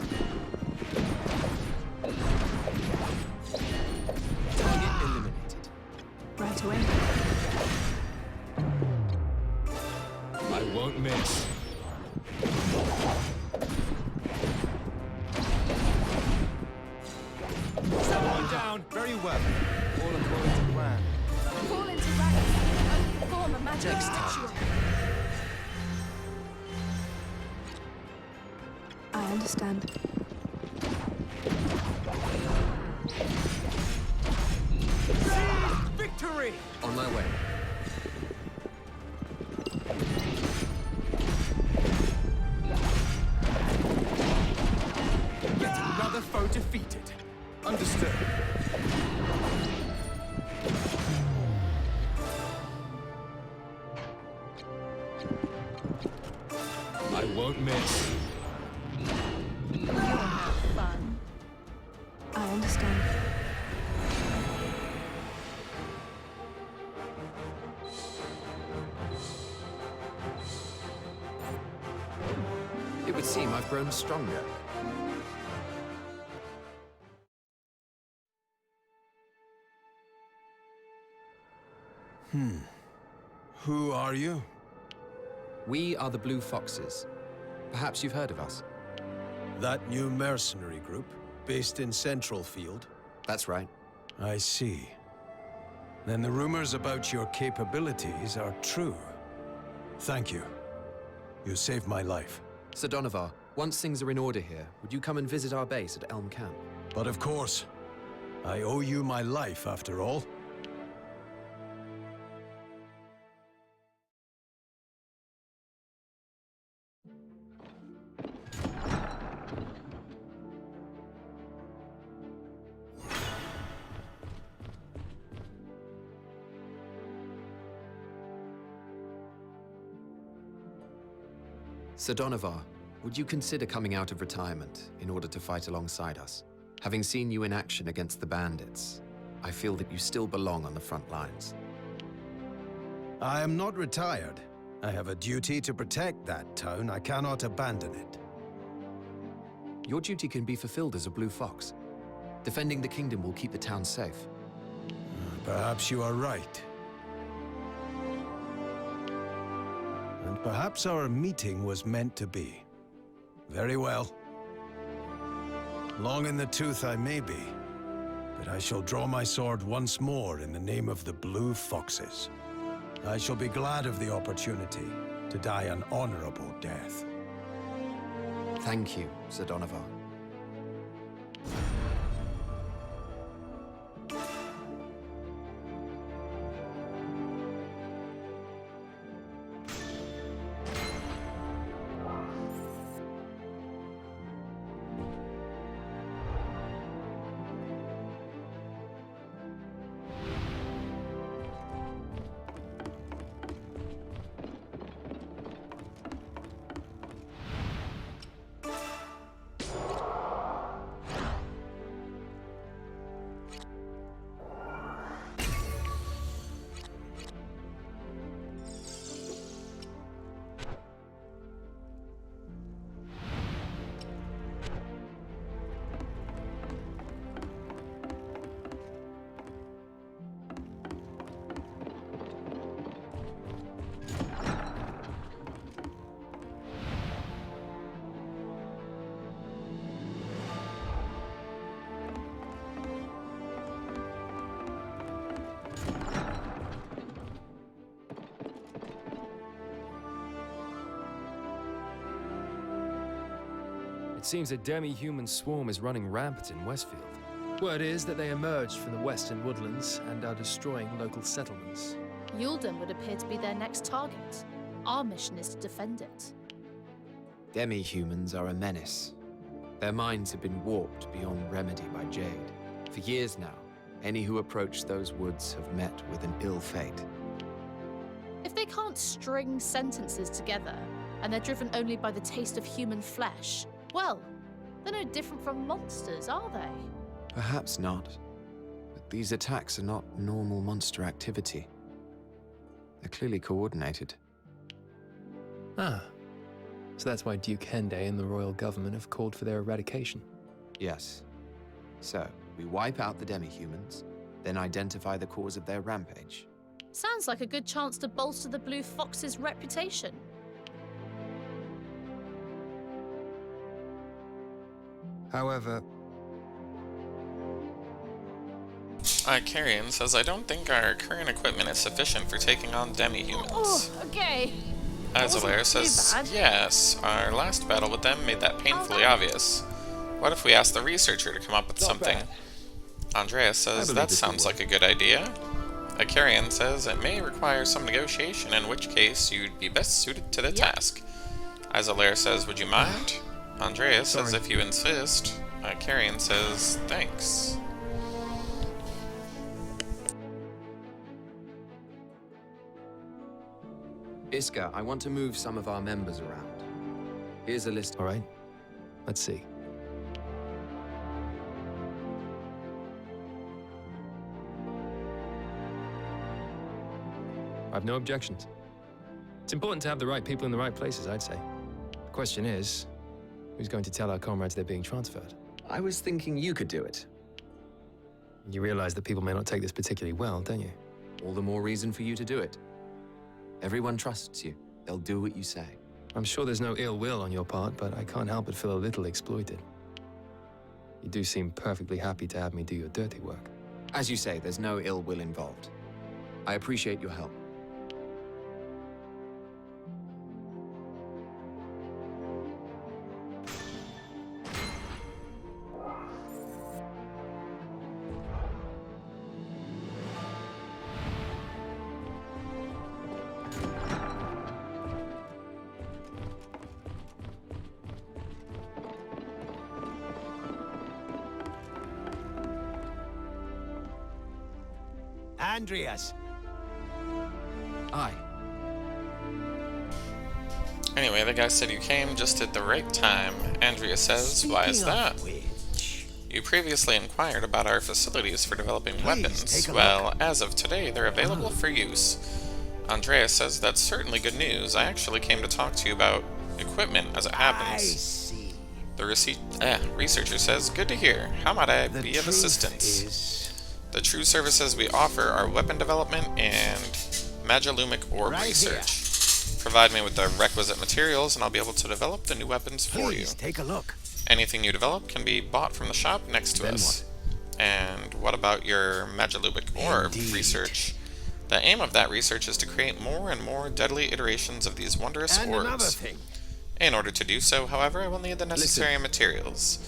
S11: Target eliminated.
S6: Right away.
S11: I won't miss.
S10: Someone down. Very well. All according to plan.
S15: Fall into ranks and only perform a magic
S10: Next
S15: ritual.
S6: I understand.
S10: Victory!
S7: On my way.
S10: Yet another foe defeated. Understood.
S11: I won't miss.
S14: You're no fun.
S6: I understand.
S5: It would seem I've grown stronger.
S17: Who are you?
S7: We are the Blue Foxes. Perhaps you've heard of us.
S17: That new mercenary group, based in Central Field?
S7: That's right.
S17: I see. Then the rumors about your capabilities are true. Thank you. You saved my life.
S7: Sir Donovar, once things are in order here, would you come and visit our base at Elm Camp?
S17: But of course. I owe you my life, after all.
S7: Sir Donovar, would you consider coming out of retirement in order to fight alongside us? Having seen you in action against the bandits, I feel that you still belong on the front lines.
S17: I am not retired. I have a duty to protect that town. I cannot abandon it.
S7: Your duty can be fulfilled as a Blue Fox. Defending the kingdom will keep the town safe.
S17: Perhaps you are right. And perhaps our meeting was meant to be. Very well. Long in the tooth I may be, but I shall draw my sword once more in the name of the Blue Foxes. I shall be glad of the opportunity to die an honorable death.
S7: Thank you, Sir Donovar.
S11: It seems a demi-human swarm is running rampant in Westfield. Word is that they emerged from the western woodlands and are destroying local settlements.
S14: Yulden would appear to be their next target. Our mission is to defend it.
S5: Demi-humans are a menace. Their minds have been warped beyond remedy by Jade. For years now, any who approach those woods have met with an ill fate.
S14: If they can't string sentences together, and they're driven only by the taste of human flesh, well, they're no different from monsters, are they?
S5: Perhaps not. But these attacks are not normal monster activity. They're clearly coordinated.
S11: Ah. So that's why Duke Henday and the royal government have called for their eradication.
S5: Yes. So, we wipe out the demi-humans, then identify the cause of their rampage.
S14: Sounds like a good chance to bolster the Blue Fox's reputation.
S7: However...
S1: Carrion says, I don't think our current equipment is sufficient for taking on demi-humans.
S14: Oh, okay.
S1: Azalair says, yes, our last battle with them made that painfully obvious. What if we ask the researcher to come up with something? Andreas says, that sounds like a good idea. Carrion says, it may require some negotiation, in which case you'd be best suited to the task. Azalair says, would you mind? Andreas says, if you insist. Carrion says, thanks.
S5: Iska, I want to move some of our members around. Here's a list.
S11: All right. Let's see. I've no objections. It's important to have the right people in the right places, I'd say. The question is, who's going to tell our comrades they're being transferred?
S5: I was thinking you could do it.
S11: You realize that people may not take this particularly well, don't you?
S5: all the more reason for you to do it. Everyone trusts you. They'll do what you say.
S11: I'm sure there's no ill will on your part, but I can't help but feel a little exploited. You do seem perfectly happy to have me do your dirty work.
S5: As you say, there's no ill will involved. I appreciate your help.
S9: Andreas.
S5: Aye.
S1: Anyway, the guy said you came just at the right time. Andrea says, why is that? You previously inquired about our facilities for developing weapons. Well, as of today, they're available for use. Andrea says that's certainly good news. I actually came to talk to you about equipment as it happens.
S9: I see.
S1: The researcher says, good to hear. How might I be of assistance? The true services we offer are weapon development and Magalumic orb research. Provide me with the requisite materials and I'll be able to develop the new weapons for you.
S9: Take a look.
S1: Anything you develop can be bought from the shop next to us. And what about your Magalumic orb research? The aim of that research is to create more and more deadly iterations of these wondrous orbs. In order to do so, however, I will need the necessary materials.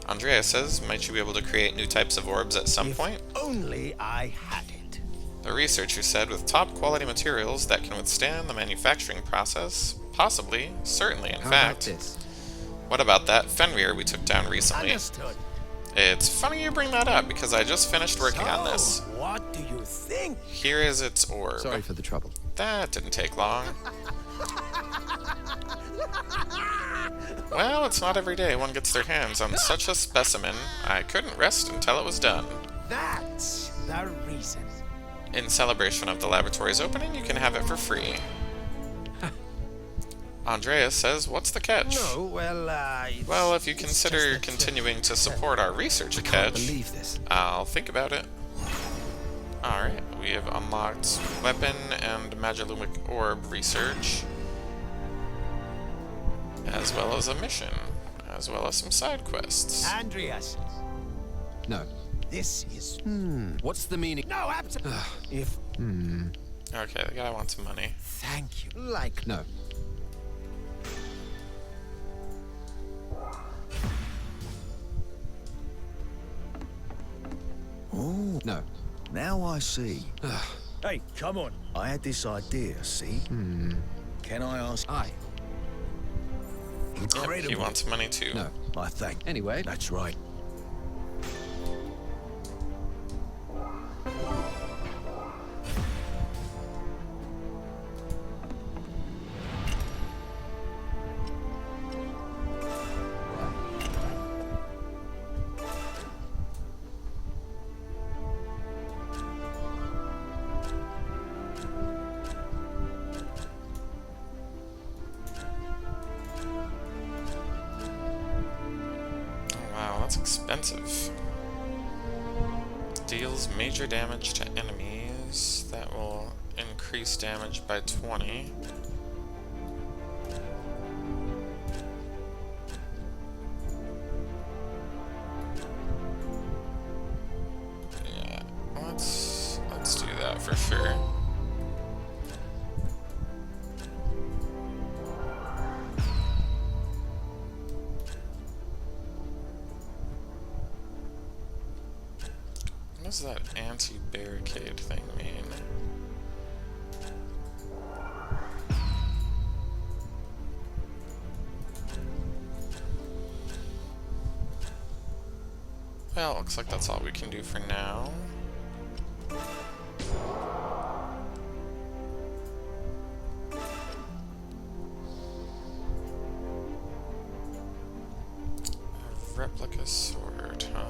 S1: Andrea says, might you be able to create new types of orbs at some point?
S9: Only I had it.
S1: The researcher said, with top quality materials that can withstand the manufacturing process, possibly, certainly in fact. What about that Fenrir we took down recently?
S9: Understood.
S1: It's funny you bring that up because I just finished working on this.
S9: What do you think?
S1: Here is its orb.
S5: Sorry for the trouble.
S1: That didn't take long. Well, it's not every day one gets their hands on such a specimen. I couldn't rest until it was done.
S9: That's the reason.
S1: In celebration of the laboratory's opening, you can have it for free. Andreas says, what's the catch?
S9: No,
S1: well, if you consider continuing to support our research catch, I'll think about it. Alright, we have unlocked weapon and Magalumic orb research, as well as a mission, as well as some side quests.
S9: Andreas.
S5: No.
S9: This is...
S7: What's the meaning?
S9: No, absolutely. If...
S1: Okay, the guy wants money.
S9: Thank you. Like...
S5: No.
S17: Oh.
S5: No.
S17: Now I see.
S9: Hey, come on.
S17: I had this idea, see? Can I ask?
S5: Aye.
S17: Incredible.
S1: Yep, he wants money too.
S5: No.
S17: I think.
S5: Anyway.
S17: That's right.
S1: That's expensive. Deals major damage to enemies. That will increase damage by 20. Yeah, let's do that for sure. What does that anti-barricade thing mean? Well, looks like that's all we can do for now. A replica sword, huh?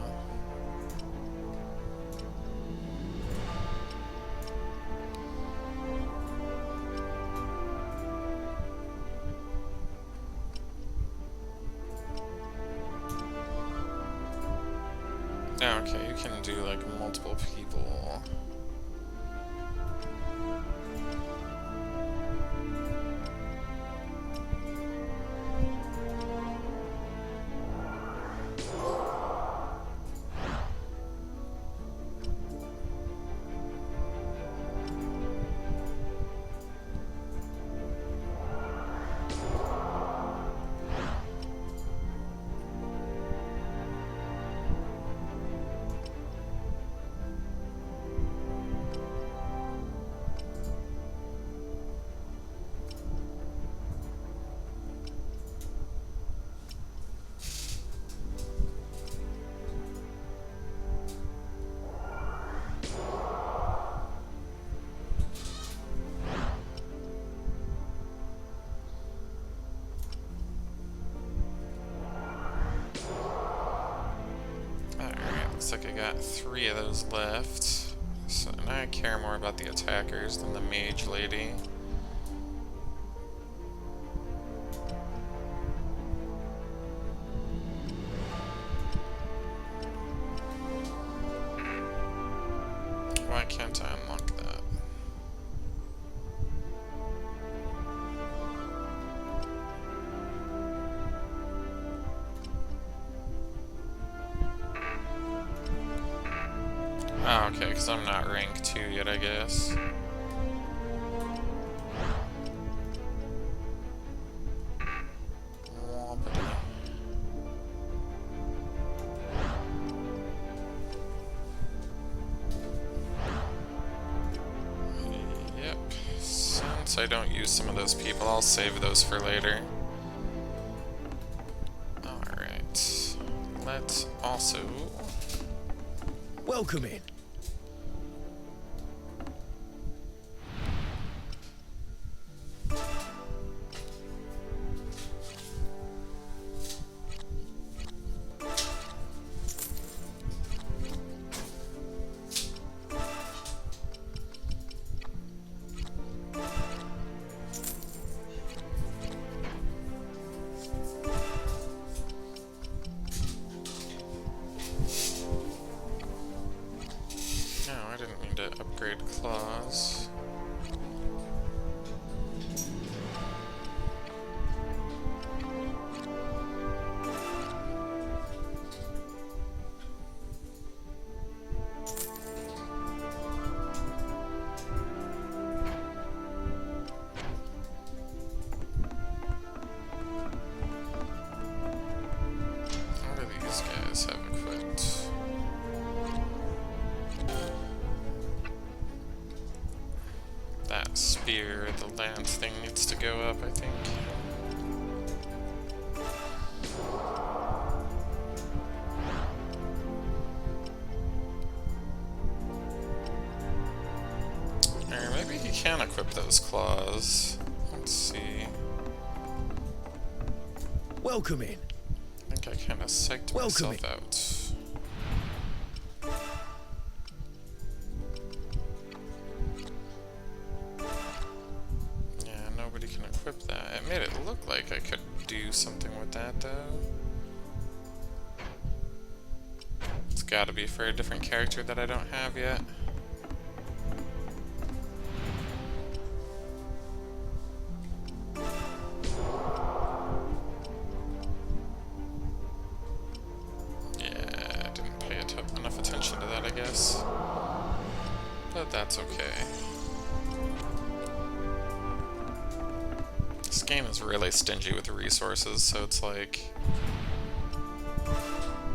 S1: Okay, you can do like multiple people. got 3 of those left. So now I care more about the attackers than the mage lady. Why can't I unlock that? Oh, okay, because I'm not rank 2 yet, I guess. Yep. Since I don't use some of those people, I'll save those for later. Alright. Let's also...
S10: Welcome in.
S1: Upgrade claws. What do these guys have equipped? That spear, the lance thing needs to go up, I think. Or maybe he can equip those claws. Let's see.
S10: Welcome in.
S1: I think I kind of psyched myself out. Equip that. It made it look like I could do something with that, though. It's gotta be for a different character that I don't have yet. Yeah, I didn't pay enough attention to that, I guess. But that's okay. This game is really stingy with resources, so it's like...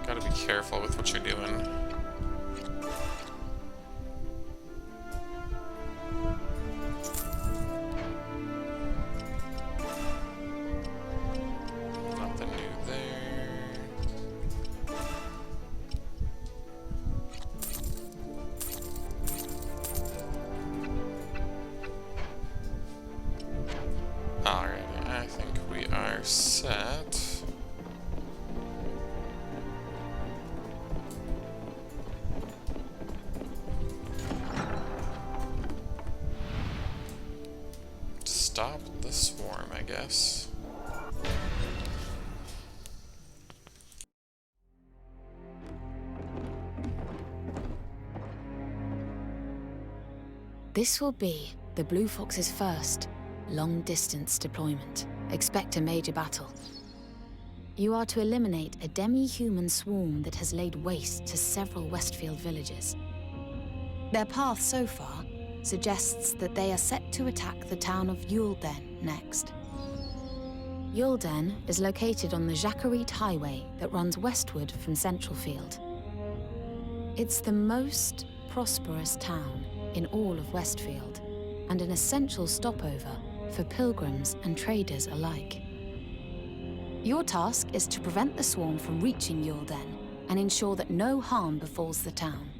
S1: gotta be careful with what you're doing. Nothing new there. Alrighty, I think we are set. Stop the swarm, I guess.
S2: This will be the Blue Fox's first long-distance deployment. Expect a major battle. You are to eliminate a demi-human swarm that has laid waste to several Westfield villages. Their path so far suggests that they are set to attack the town of Unspoken next. Unspoken is located on the Jacquerie Highway that runs westward from Central Field. It's the most prosperous town in all of Westfield, and an essential stopover for pilgrims and traders alike. Your task is to prevent the swarm from reaching Unspoken and ensure that no harm befalls the town.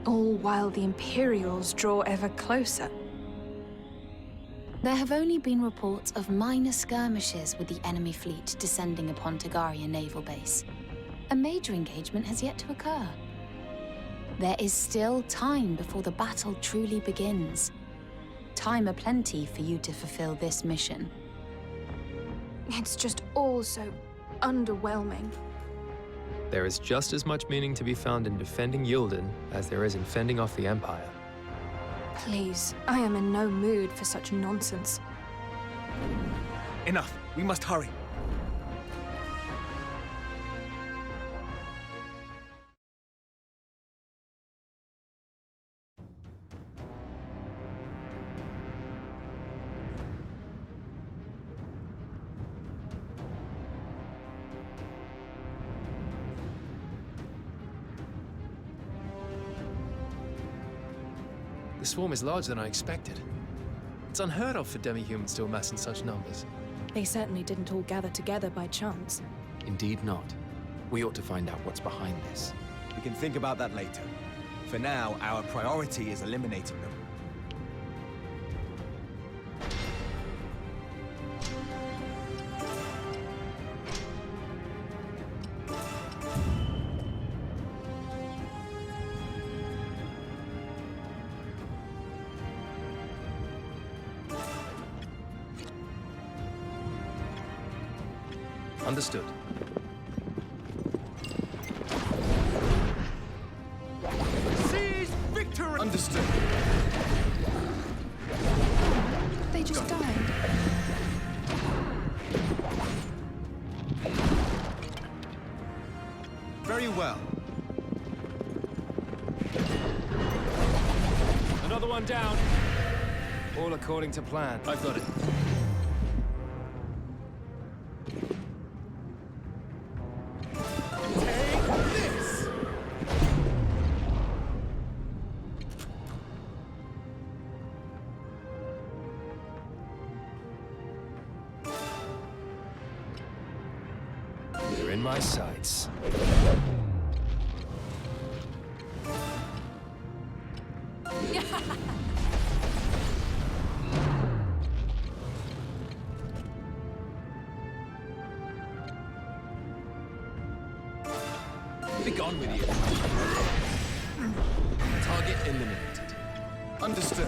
S6: All while the Imperials draw ever closer.
S2: There have only been reports of minor skirmishes with the enemy fleet descending upon Tagaria Naval Base. A major engagement has yet to occur. There is still time before the battle truly begins. Time aplenty for you to fulfill this mission.
S6: It's just all so underwhelming.
S11: There is just as much meaning to be found in defending Yulden as there is in fending off the Empire.
S6: Please, I am in no mood for such nonsense.
S10: Enough. We must hurry.
S11: The swarm is larger than I expected. It's unheard of for demi-humans to amass in such numbers.
S6: They certainly didn't all gather together by chance.
S5: Indeed not. We ought to find out what's behind this.
S10: We can think about that later. For now, our priority is eliminating them.
S11: Understood.
S10: Seize victory!
S12: Understood.
S6: They just died.
S10: Very well.
S11: Another one down. All according to plan. I've got it. You're in my sights.
S10: Be gone with you.
S7: Target eliminated.
S12: Understood.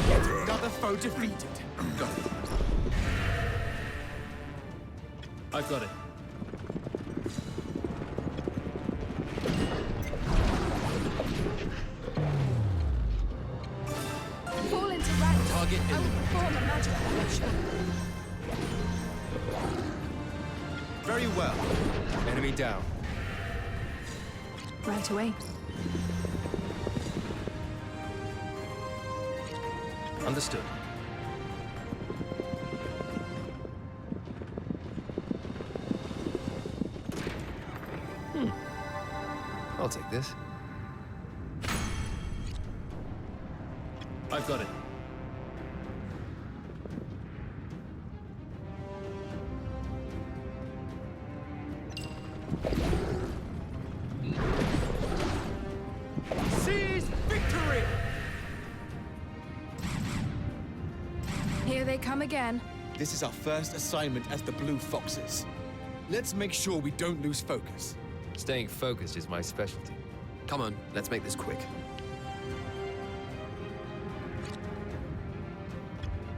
S10: Yet another foe defeated.
S12: Got it.
S11: I've got it.
S6: Fall into ranks.
S7: Target
S6: I will perform a magic operation.
S10: Very well.
S11: Enemy down.
S6: Right away.
S11: Understood. I'll take this. I've got it.
S10: Seize victory!
S6: Here they come again.
S10: This is our first assignment as the Blue Foxes. Let's make sure we don't lose focus.
S11: Staying focused is my specialty.
S7: Come on, let's make this quick.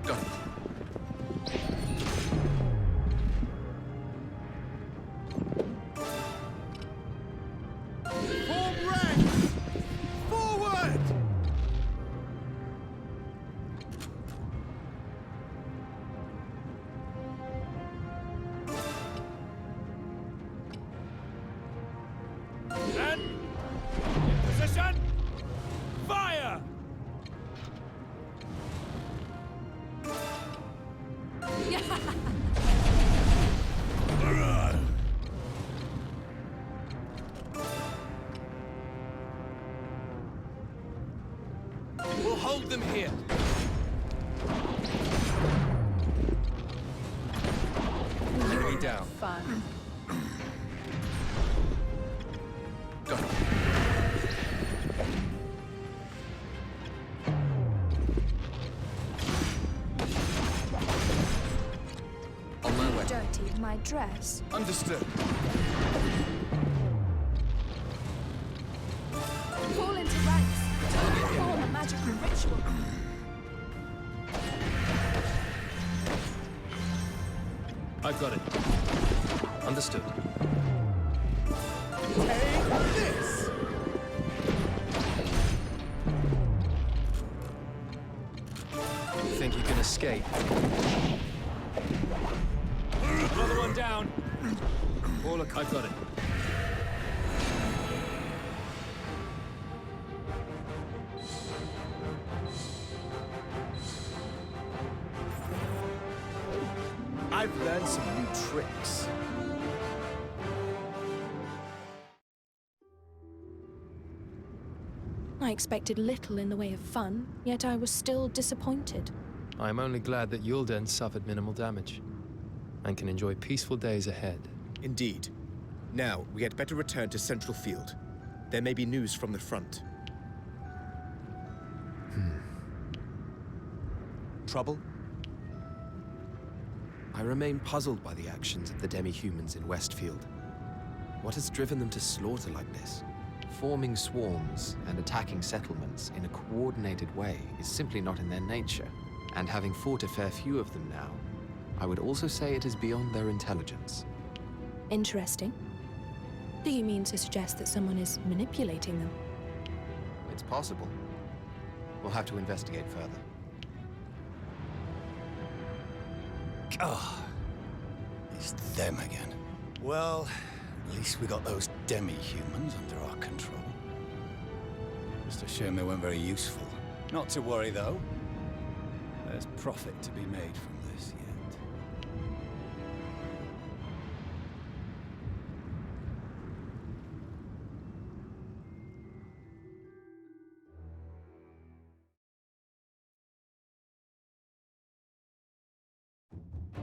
S12: Got it.
S10: Form ranks! Forward! And in position! Fire! We'll hold them here.
S11: Enemy down.
S14: Fun.
S12: Got it.
S7: On my way.
S6: Dirty, my my dress.
S10: Understood.
S6: Fall into ranks. Perform a magical ritual.
S11: I've got it. Understood.
S10: Take this!
S11: Think you can escape?
S10: Another one down.
S11: I've got it.
S10: I've learned some new tricks.
S6: I expected little in the way of fun, yet I was still disappointed.
S11: I'm only glad that Yulden suffered minimal damage and can enjoy peaceful days ahead.
S12: Indeed. Now, we had better return to Central Field. There may be news from the front.
S5: Trouble? I remain puzzled by the actions of the demi-humans in Westfield. What has driven them to slaughter like this? Forming swarms and attacking settlements in a coordinated way is simply not in their nature. And having fought a fair few of them now, I would also say it is beyond their intelligence.
S6: Interesting. Do you mean to suggest that someone is manipulating them?
S5: It's possible. We'll have to investigate further.
S8: Oh, it's them again. Well, at least we got those demi-humans under our control. Just a shame they weren't very useful. Not to worry, though. There's profit to be made from this yet.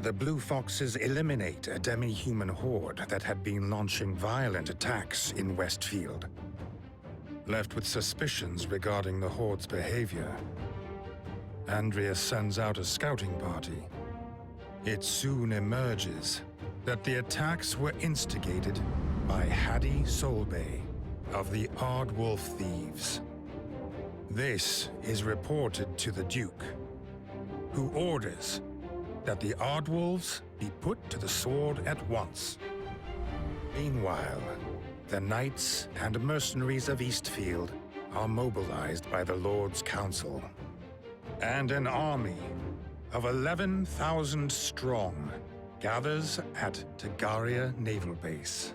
S13: The Blue Foxes eliminate a demi-human horde that had been launching violent attacks in Westfield. Left with suspicions regarding the horde's behavior, Andreas sends out a scouting party. It soon emerges that the attacks were instigated by Hadi Solbay of the Ardwolf Thieves. This is reported to the Duke, who orders that the Ardwolves be put to the sword at once. Meanwhile, the knights and mercenaries of Eastfield are mobilized by the Lord's Council, and an army of 11,000 strong gathers at Tagaria Naval Base.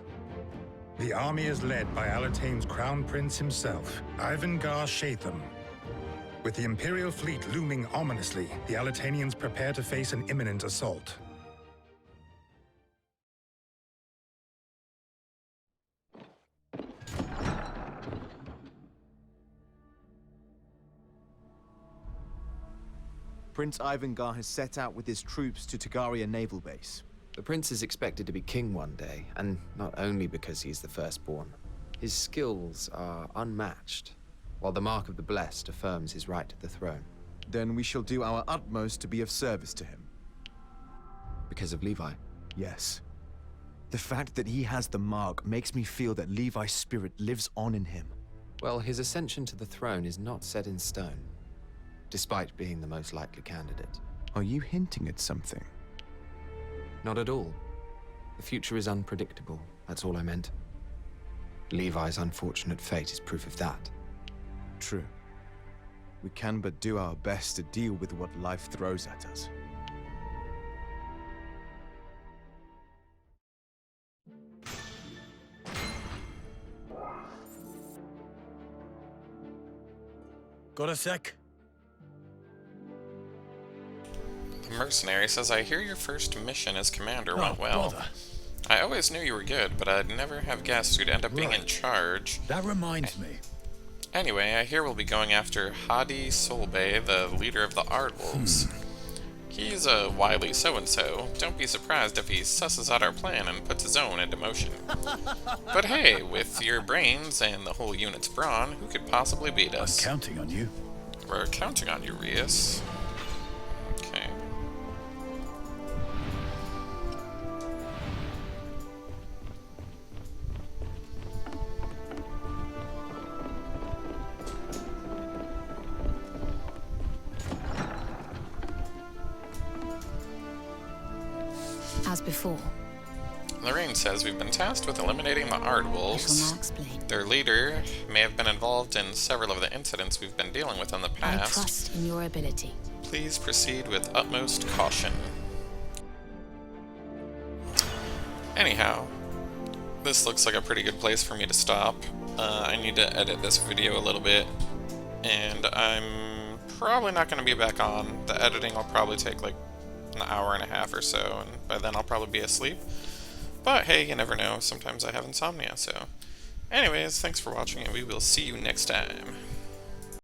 S13: The army is led by Alatane's Crown Prince himself, Ivangar Shatham. With the Imperial fleet looming ominously, the Alatanians prepare to face an imminent assault.
S4: Prince Ivangar has set out with his troops to Tagaria Naval Base.
S5: The prince is expected to be king one day, and not only because he's the firstborn. His skills are unmatched, while the Mark of the Blessed affirms his right to the throne.
S4: Then we shall do our utmost to be of service to him.
S5: Because of Levi?
S4: Yes. The fact that he has the mark makes me feel that Levi's spirit lives on in him.
S5: Well, his ascension to the throne is not set in stone, despite being the most likely candidate.
S4: Are you hinting at something?
S5: Not at all. The future is unpredictable, that's all I meant. Levi's unfortunate fate is proof of that.
S4: True. We can but do our best to deal with what life throws at us.
S8: Got a sec?
S1: The mercenary says, I hear your first mission as commander went well.
S8: Bother.
S1: I always knew you were good, but I'd never have guessed you'd end up being in charge.
S8: That reminds me.
S1: Anyway, I hear we'll be going after Hadi Solbay, the leader of the Ardwolves. He's a wily so-and-so. Don't be surprised if he susses out our plan and puts his own into motion. But hey, with your brains and the whole unit's brawn, who could possibly beat us?
S8: I'm counting on you.
S1: We're counting on you, Rias. Okay.
S2: as before.
S1: Lorraine says we've been tasked with eliminating the Ardwolves. Their leader may have been involved in several of the incidents we've been dealing with in the past.
S2: I trust in your ability.
S1: Please proceed with utmost caution. Anyhow, this looks like a pretty good place for me to stop. I need to edit this video a little bit, and I'm probably not going to be back on. The editing will probably take like an hour and a half or so, and by then I'll probably be asleep. But hey, you never know. Sometimes I have insomnia, so... Anyways, thanks for watching, and we will see you next time.